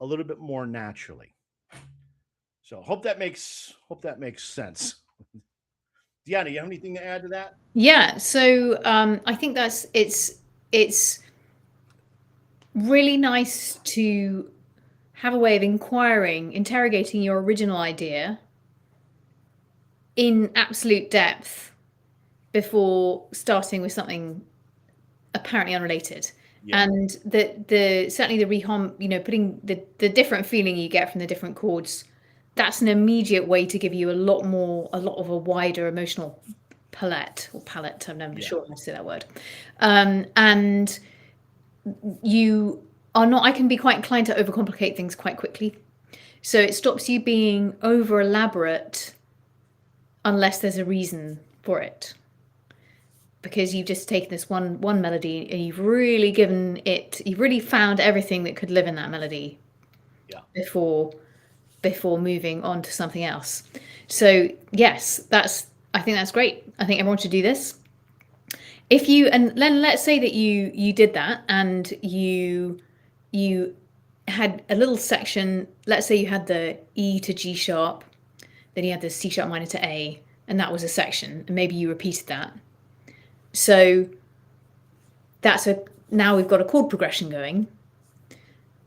a little bit more naturally. So hope that makes sense. Deanna, you have anything to add to that? Yeah. So I think it's really nice to have a way of interrogating your original idea in absolute depth before starting with something apparently unrelated. Yeah. And the certainly the rehom, putting the different feeling you get from the different chords, that's an immediate way to give you a lot of a wider emotional palette. I'm never sure how to say that word. And you are not, I can be quite inclined to overcomplicate things quite quickly. So it stops you being over elaborate unless there's a reason for it. Because you've just taken this one melody and you've really found everything that could live in that melody before moving on to something else. So yes, I think that's great. I think everyone should do this. And then let's say that you did that and you had a little section. Let's say you had the E to G sharp, then you had the C sharp minor to A, and that was a section, and maybe you repeated that. So now we've got a chord progression going.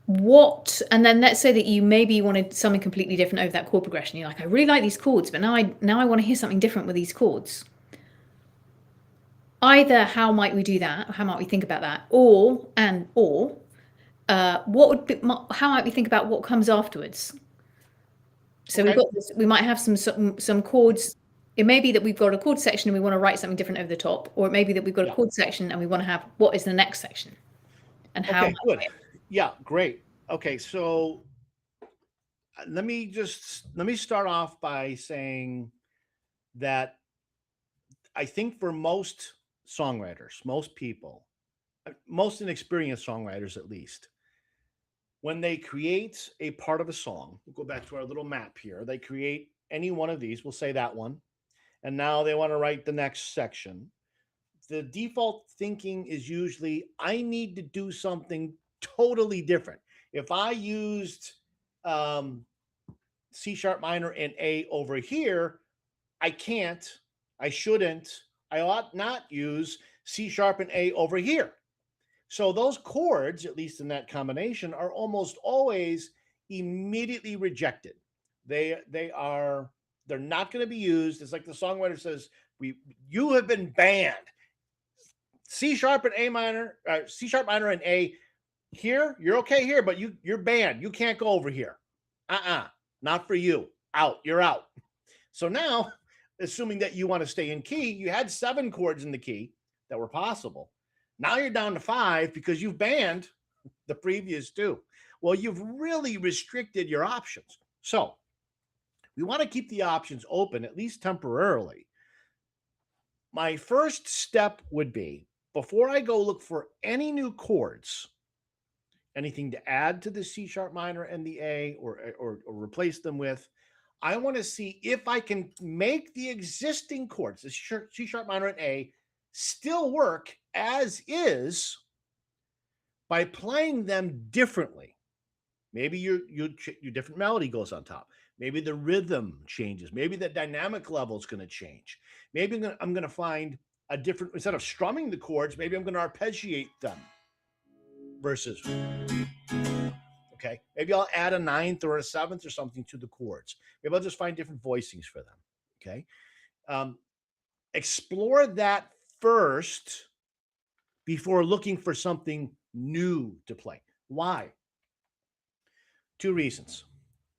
And then let's say that you maybe wanted something completely different over that chord progression. You're like, I really like these chords, but now I want to hear something different with these chords. Either how might we do that? How might we think about that? Or how might we think about what comes afterwards? So we've got this, we might have some chords. It may be that we've got a chord section and we want to write something different over the top, or it may be that we've got a chord section and we want to have what is the next section, and how. Okay, good. Yeah, great. Okay, so let me start off by saying that I think for most songwriters, most people, most inexperienced songwriters at least, when they create a part of a song, we'll go back to our little map here. They create any one of these, we'll say that one, and now they want to write the next section. The default thinking is usually, I need to do something totally different. If I used C sharp minor and A over here, I shouldn't, I ought not use C sharp and A over here. So those chords, at least in that combination, are almost always immediately rejected. They're not going to be used. It's like the songwriter says, you have been banned. C sharp and A minor, C sharp minor and A here, you're okay here, but you're banned. You can't go over here. Not for you. Out. You're out. So now, assuming that you want to stay in key, you had 7 chords in the key that were possible. Now you're down to 5 because you've banned the previous 2. Well, you've really restricted your options. So We want to keep the options open, at least temporarily. My first step would be, before I go look for any new chords, anything to add to the C sharp minor and the A, or replace them with, I want to see if I can make the existing chords, the C sharp minor and A, still work as is by playing them differently. Maybe your different melody goes on top. Maybe the rhythm changes. Maybe the dynamic level is going to change. Maybe I'm going to find a different, instead of strumming the chords, maybe I'm going to arpeggiate them versus, okay, maybe I'll add a ninth or a seventh or something to the chords. Maybe I'll just find different voicings for them, okay? Explore that first before looking for something new to play. Why? Two reasons.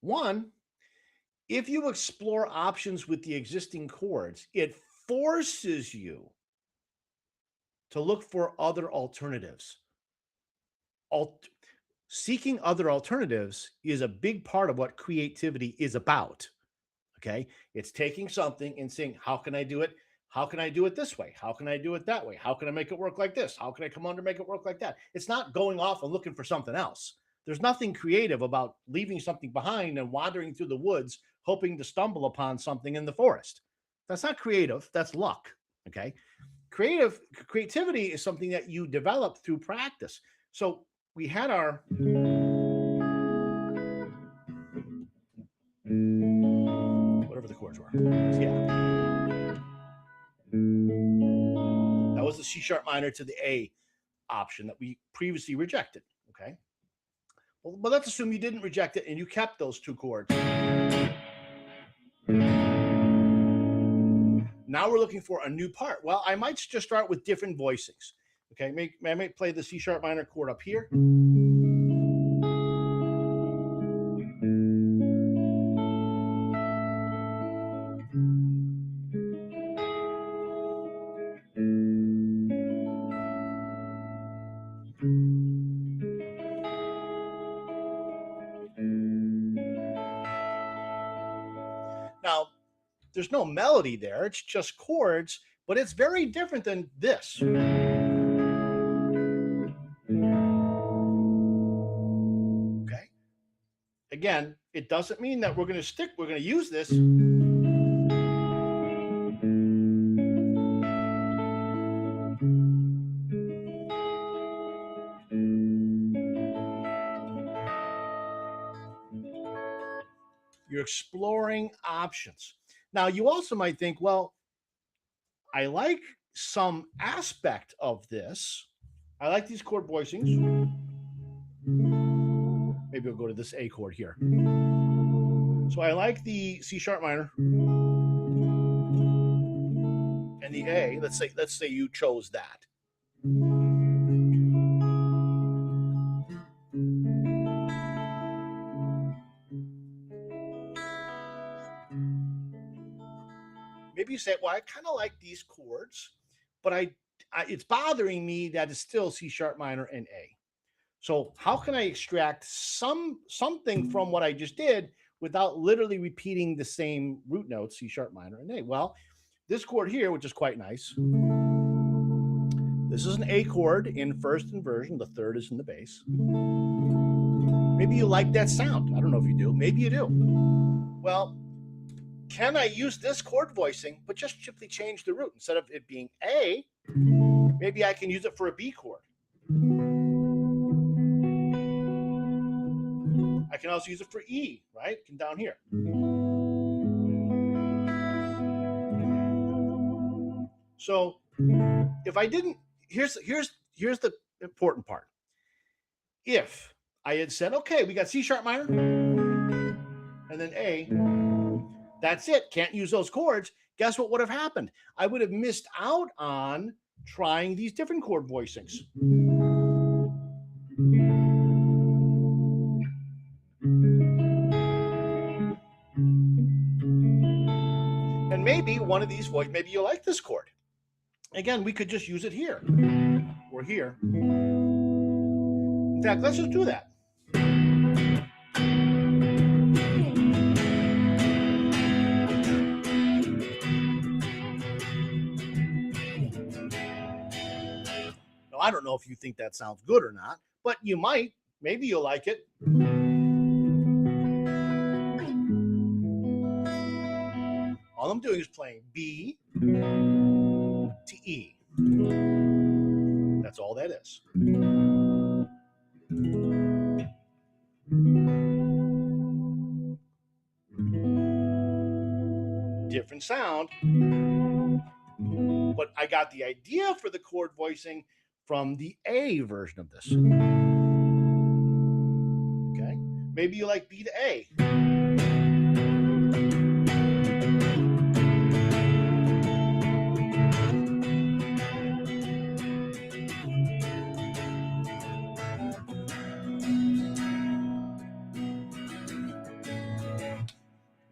One, if you explore options with the existing chords, it forces you to look for other alternatives. Seeking other alternatives is a big part of what creativity is about. Okay. It's taking something and saying, how can I do it? How can I do it this way? How can I do it that way? How can I make it work like this? How can I come on to make it work like that? It's not going off and looking for something else. There's nothing creative about leaving something behind and wandering through the woods, hoping to stumble upon something in the forest. That's not creative. That's luck. Okay. Creativity is something that you develop through practice. So we had our whatever the chords were. Yeah. That was the C sharp minor to the A option that we previously rejected. Okay. Well, but let's assume you didn't reject it and you kept those two chords. Now we're looking for a new part. Well, I might just start with different voicings. Okay. I might play the C sharp minor chord up here. Now, there's no melody there. It's just chords, but it's very different than this. Okay. Again, it doesn't mean that we're going to use this. You're exploring options. Now, you also might think, well, I like some aspect of this. I like these chord voicings. Maybe I'll go to this A chord here. So I like the C sharp minor and the A. Let's say you chose that. Maybe you say, well, I kind of like these chords, but it's bothering me that it's still C sharp minor and A. So how can I extract something from what I just did without literally repeating the same root notes, C sharp minor and A? Well, this chord here, which is quite nice. This is an A chord in first inversion. The third is in the bass. Maybe you like that sound. I don't know if you do. Maybe you do. Well, can I use this chord voicing, but just simply change the root? Instead of it being A, maybe I can use it for a B chord. I can also use it for E, right? Come down here. So if I didn't, here's the important part. If I had said, okay, we got C sharp minor and then A, that's it. Can't use those chords. Guess what would have happened? I would have missed out on trying these different chord voicings. And maybe one of these maybe you like this chord. Again, we could just use it here or here. In fact, let's just do that. Now, I don't know if you think that sounds good or not, but you might. Maybe you'll like it. All I'm doing is playing B to E. That's all that is. Different sound, but I got the idea for the chord voicing from the A version of this. Okay, maybe you like B to A.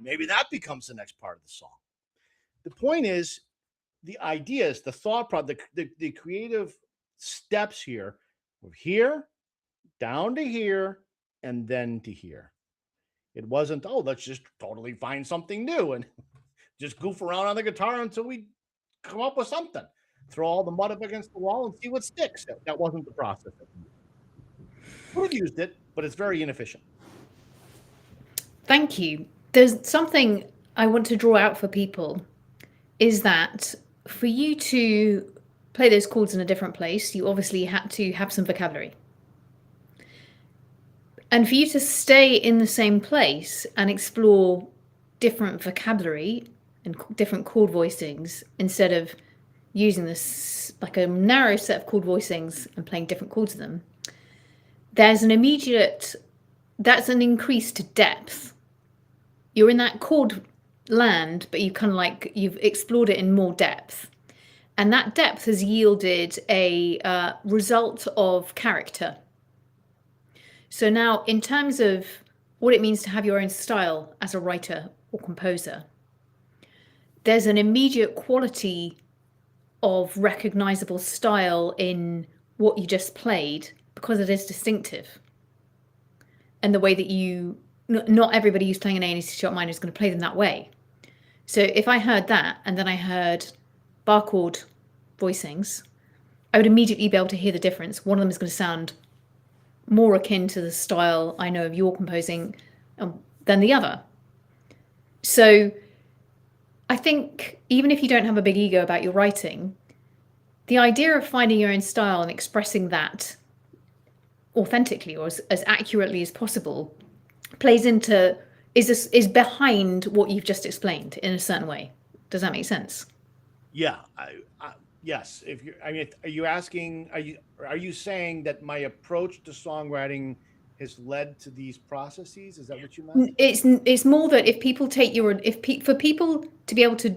Maybe that becomes the next part of the song. The point is, the ideas, the thought process, the creative steps here, from here down to here, and then to here. It wasn't, oh, let's just totally find something new and just goof around on the guitar until we come up with something. Throw all the mud up against the wall and see what sticks. That wasn't the process. Would have used it, but it's very inefficient. Thank you. There's something I want to draw out for people, is that for you to play those chords in a different place, you obviously had to have some vocabulary. And for you to stay in the same place and explore different vocabulary and different chord voicings instead of using this like a narrow set of chord voicings and playing different chords of them, that's an increased depth. You're in that chord land, but you kind of like you've explored it in more depth. And that depth has yielded a result of character. So now, in terms of what it means to have your own style as a writer or composer, there's an immediate quality of recognizable style in what you just played because it is distinctive. And the way that not everybody who's playing an A and C sharp minor is going to play them that way. So if I heard that and then I heard bar chord voicings, I would immediately be able to hear the difference. One of them is going to sound more akin to the style I know of your composing than the other. So I think even if you don't have a big ego about your writing, the idea of finding your own style and expressing that authentically or as accurately as possible plays into is behind what you've just explained in a certain way. Does that make sense? Yeah. Yes. If you, I mean, are you asking? Are you saying that my approach to songwriting has led to these processes? Is that what you meant? It's more that if people take for people to be able to,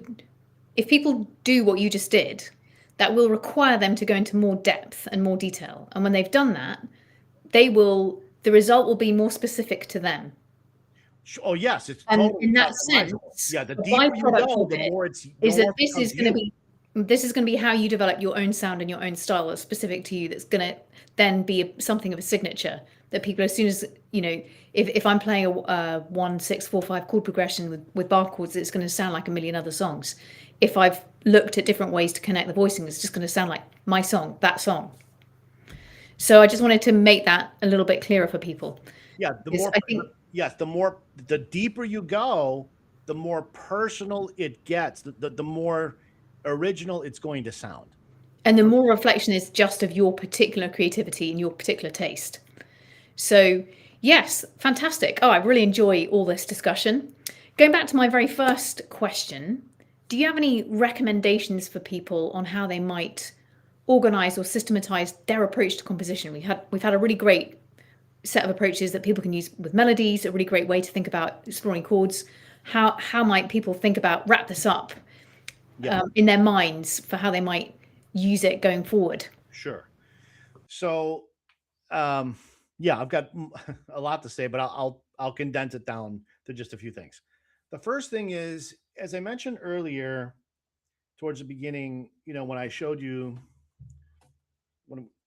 if people do what you just did, that will require them to go into more depth and more detail. And when they've done that, the result will be more specific to them. Oh yes, it's and totally in that sense, yeah. The the deeper you byproduct go, of the it more it's is the that more this is becomes going to you. be how you develop your own sound and your own style that's specific to you. That's going to then be something of a signature that people, as soon as if I'm playing a 1 6 4 5 chord progression with bar chords, it's going to sound like a million other songs. If I've looked at different ways to connect the voicing, it's just going to sound like my song, that song. So I just wanted to make that a little bit clearer for people. Yeah, the deeper you go, the more personal it gets, the more original it's going to sound. And the more reflection is just of your particular creativity and your particular taste. So yes, fantastic. Oh, I really enjoy all this discussion. Going back to my very first question, do you have any recommendations for people on how they might organize or systematize their approach to composition? We've had a really great set of approaches that people can use with melodies, a really great way to think about exploring chords. How might people think about wrap this up in their minds for how they might use it going forward? Sure. So, yeah, I've got a lot to say, but I'll condense it down to just a few things. The first thing is, as I mentioned earlier, towards the beginning, when I showed you,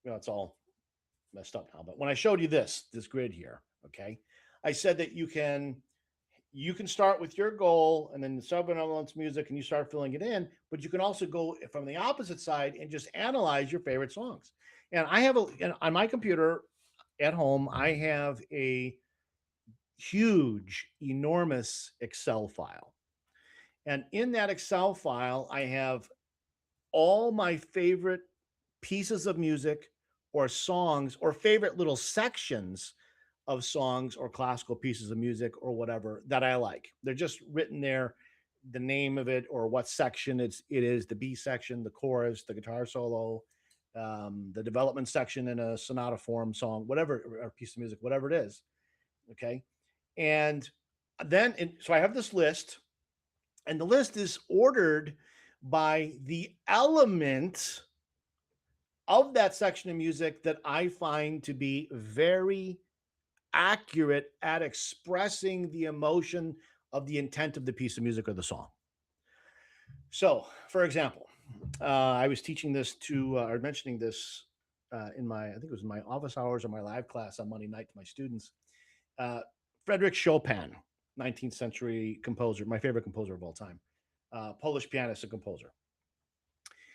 it's all messed up now, but when I showed you this grid here, okay, I said that you can you can start with your goal and then someone else's music and you start filling it in, but you can also go from the opposite side and just analyze your favorite songs. And I have on my computer at home, I have a huge, enormous Excel file. And in that Excel file, I have all my favorite pieces of music or songs or favorite little sections of songs or classical pieces of music or whatever that I like. They're just written there, the name of it or what section it is, the B section, the chorus, the guitar solo, the development section in a sonata form song, whatever, or piece of music, whatever it is. Okay. And so I have this list, and the list is ordered by the element of that section of music that I find to be very accurate at expressing the emotion of the intent of the piece of music or the song. So, for example, I was teaching this or mentioning this in I think it was in my office hours or my live class on Monday night to my students. Uh, Frederick Chopin, 19th century composer, my favorite composer of all time, Polish pianist and composer.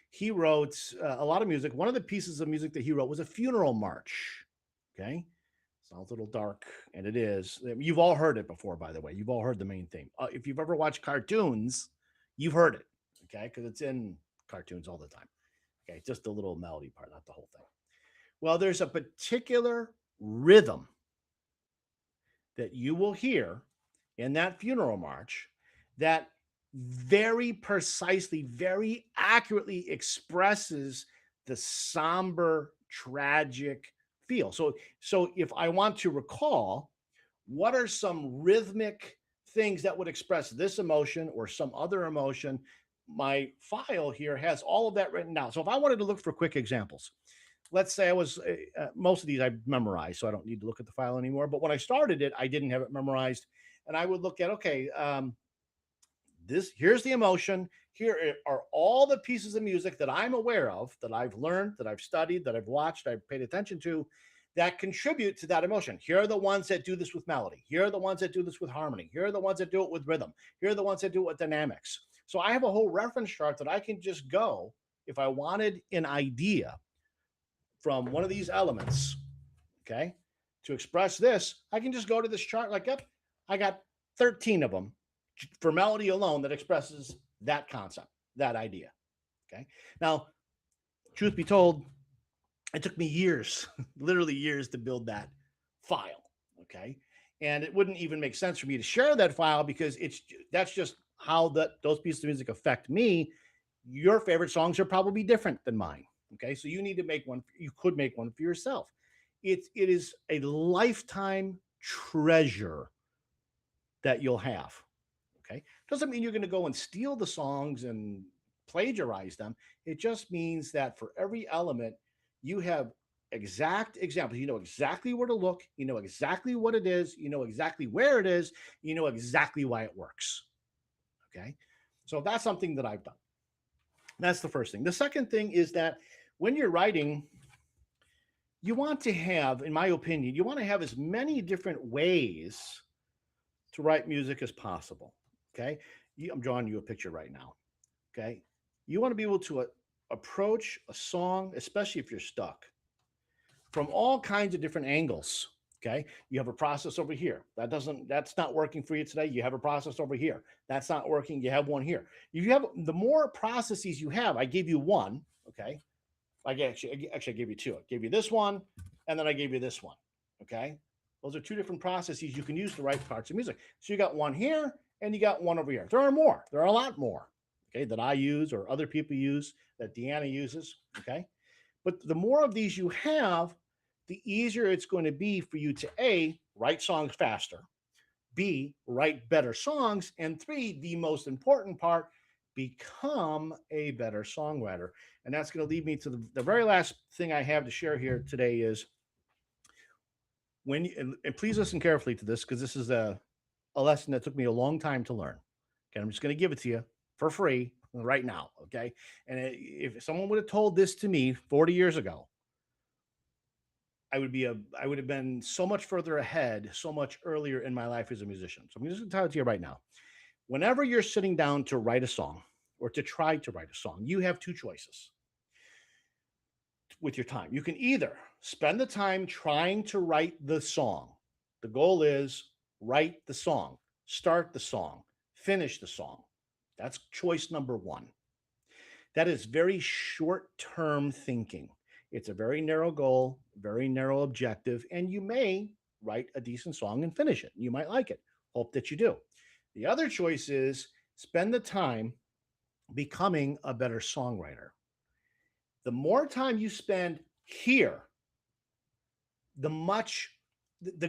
He wrote a lot of music. One of the pieces of music that he wrote was a funeral march. Okay. Sounds a little dark, and it is. You've all heard it before, by the way. You've all heard the main theme. If you've ever watched cartoons, you've heard it, okay? Because it's in cartoons all the time. Okay, just the little melody part, not the whole thing. Well, there's a particular rhythm that you will hear in that funeral march that very precisely, very accurately expresses the somber, tragic feel. So if I want to recall, what are some rhythmic things that would express this emotion or some other emotion? My file here has all of that written down. So if I wanted to look for quick examples, let's say I was most of these I memorized, so I don't need to look at the file anymore. But when I started it, I didn't have it memorized, and I would look at here's the emotion. Here are all the pieces of music that I'm aware of, that I've learned, that I've studied, that I've watched, I've paid attention to, that contribute to that emotion. Here are the ones that do this with melody. Here are the ones that do this with harmony. Here are the ones that do it with rhythm. Here are the ones that do it with dynamics. So I have a whole reference chart that I can just go if I wanted an idea from one of these elements, okay, to express this. I can just go to this chart like, yep, I got 13 of them for melody alone that expresses that concept, that idea. Okay. Now, truth be told, it took me years, literally years, to build that file. Okay. And it wouldn't even make sense for me to share that file because that's just how those pieces of music affect me. Your favorite songs are probably different than mine. Okay. So you need to make one. You could make one for yourself. It is a lifetime treasure that you'll have. Okay. Doesn't mean you're going to go and steal the songs and plagiarize them. It just means that for every element, you have exact examples. You know exactly where to look. You know exactly what it is. You know exactly where it is. You know exactly why it works. Okay. So that's something that I've done. That's the first thing. The second thing is that when you're writing, you want to have, in my opinion, you want to have as many different ways to write music as possible. Okay. I'm drawing you a picture right now. Okay. You want to be able to approach a song, especially if you're stuck, from all kinds of different angles. Okay. You have a process over here. That's not working for you today. You have a process over here. That's not working. You have one here. You have the more processes you have. I gave you one. Okay. I gave you two. I gave you this one, and then I gave you this one. Okay. Those are two different processes you can use to write parts of music. So you got one here and you got one over here. There are more. There are a lot more. Okay. That I use or other people use, that Deanna uses. Okay. But the more of these you have, the easier it's going to be for you to A, write songs faster, B, write better songs, and 3, the most important part, become a better songwriter. And that's going to lead me to the very last thing I have to share here today is and please listen carefully to this because this is a lesson that took me a long time to learn. Okay, I'm just going to give it to you for free right now. Okay. And if someone would have told this to me 40 years ago, I would have been so much further ahead, so much earlier in my life as a musician. So I'm just going to tell it to you right now. Whenever you're sitting down to write a song or to try to write a song, you have two choices with your time. You can either spend the time trying to write the song. The goal is write the song, start the song, finish the song. That's choice number one. That is very short term thinking. It's a very narrow goal, very narrow objective, and you may write a decent song and finish it. You might like it. Hope that you do. The other choice is spend the time becoming a better songwriter. The more time you spend here, the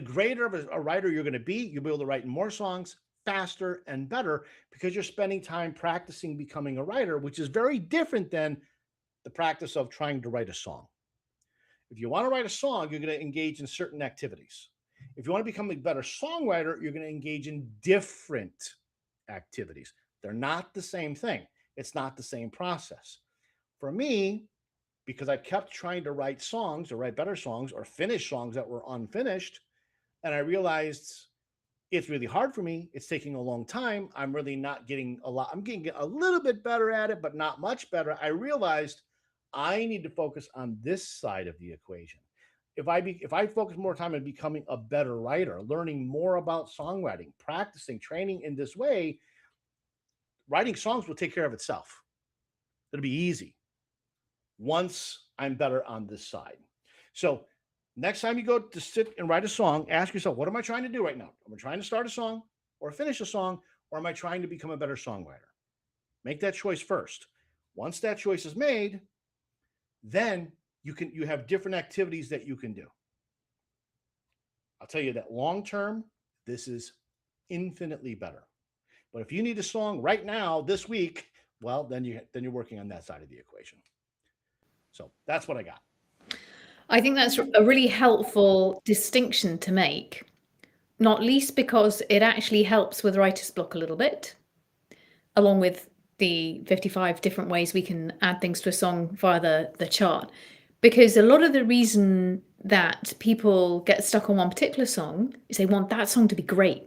greater of a writer you're going to be. You'll be able to write more songs faster and better because you're spending time practicing becoming a writer, which is very different than the practice of trying to write a song. If you want to write a song, you're going to engage in certain activities. If you want to become a better songwriter, you're going to engage in different activities. They're not the same thing. It's not the same process. For me, because I kept trying to write songs or write better songs or finish songs that were unfinished, and I realized it's really hard for me. It's taking a long time. I'm really not getting a lot. I'm getting a little bit better at it, but not much better. I realized I need to focus on this side of the equation. If I focus more time on becoming a better writer, learning more about songwriting, practicing, training in this way, writing songs will take care of itself. It'll be easy once I'm better on this side. So next time you go to sit and write a song, ask yourself, what am I trying to do right now? Am I trying to start a song or finish a song, or am I trying to become a better songwriter? Make that choice first. Once that choice is made, then you have different activities that you can do. I'll tell you that long term, this is infinitely better. But if you need a song right now, this week, well, then you're working on that side of the equation. So that's what I got. I think that's a really helpful distinction to make, not least because it actually helps with writer's block a little bit, along with the 55 different ways we can add things to a song via the chart. Because a lot of the reason that people get stuck on one particular song is they want that song to be great.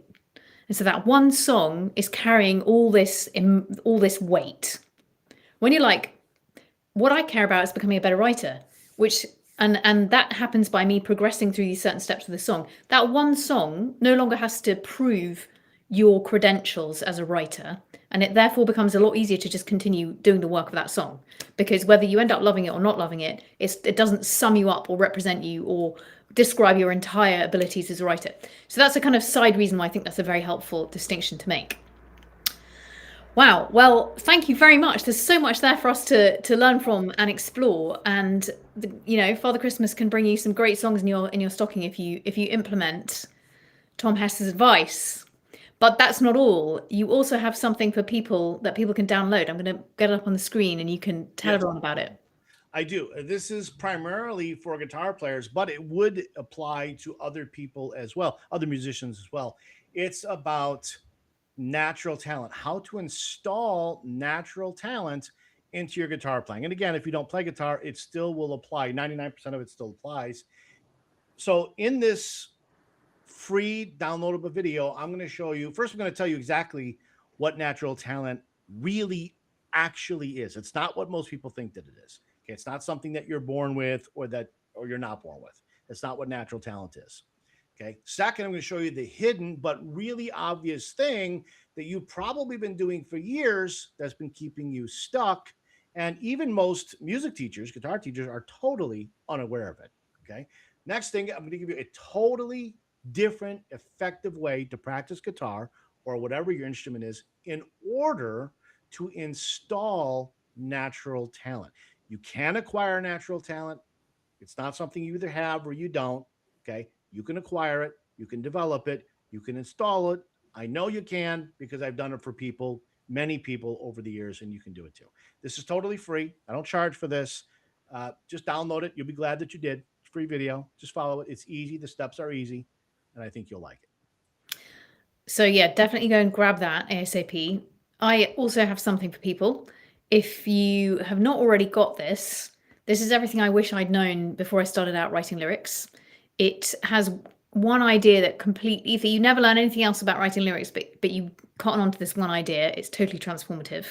And so that one song is carrying all this weight. When you're like, what I care about is becoming a better writer, which and that happens by me progressing through these certain steps of the song. That one song no longer has to prove your credentials as a writer, and it therefore becomes a lot easier to just continue doing the work of that song, because whether you end up loving it or not loving it, it doesn't sum you up or represent you or describe your entire abilities as a writer. So that's a kind of side reason why I think that's a very helpful distinction to make. Wow. Well, thank you very much. There's so much there for us to learn from and explore. And Father Christmas can bring you some great songs in your stocking if you implement Tom Hess's advice. But that's not all. You also have something for people that people can download. I'm going to get it up on the screen and you can tell everyone about it. I do. This is primarily for guitar players, but it would apply to other people as well, other musicians as well. It's about natural talent, how to install natural talent into your guitar playing. And again, if you don't play guitar, it still will apply. 99% of it still applies. So in this free downloadable video, I'm going to show you, first I'm going to tell you exactly what natural talent really actually is. It's not what most people think that it is. Okay, it's not something that you're born with or you're not born with. That's not what natural talent is. Okay. Second, I'm going to show you the hidden but really obvious thing that you've probably been doing for years that's been keeping you stuck. And even most music teachers, guitar teachers, are totally unaware of it. Okay. Next thing, I'm going to give you a totally different, effective way to practice guitar or whatever your instrument is in order to install natural talent. You can acquire natural talent. It's not something you either have or you don't. Okay. You can acquire it. You can develop it. You can install it. I know you can because I've done it for people, many people over the years, and you can do it too. This is totally free. I don't charge for this. Just download it. You'll be glad that you did. It's a free video. Just follow it. It's easy. The steps are easy, and I think you'll like it. So yeah, definitely go and grab that ASAP. I also have something for people. If you have not already got this, this is everything I wish I'd known before I started out writing lyrics. it has one idea that completely, if you never learn anything else about writing lyrics, but you cotton onto this one idea, it's totally transformative.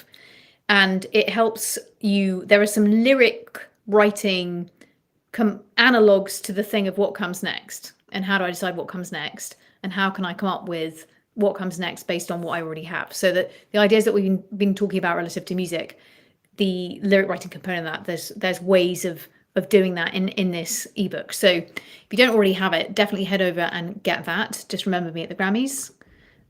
And it helps you, there are some lyric writing analogues to the thing of what comes next, and how do I decide what comes next, and how can I come up with what comes next based on what I already have. So that the ideas that we've been talking about relative to music, the lyric writing component of that, there's ways of doing that in this ebook. So if you don't already have it, definitely head over and get that. Just remember me at the Grammys.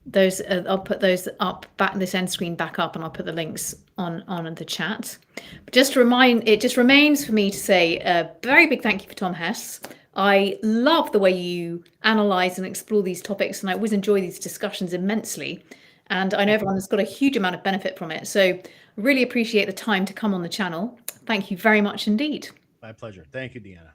Those I'll put those up, back this end screen back up, and I'll put the links on the chat. But just to remind, it just remains for me to say a very big thank you for Tom Hess. I love the way you analyze and explore these topics, and I always enjoy these discussions immensely. And I know everyone has got a huge amount of benefit from it. So I really appreciate the time to come on the channel. Thank you very much indeed. My pleasure. Thank you, Deanna.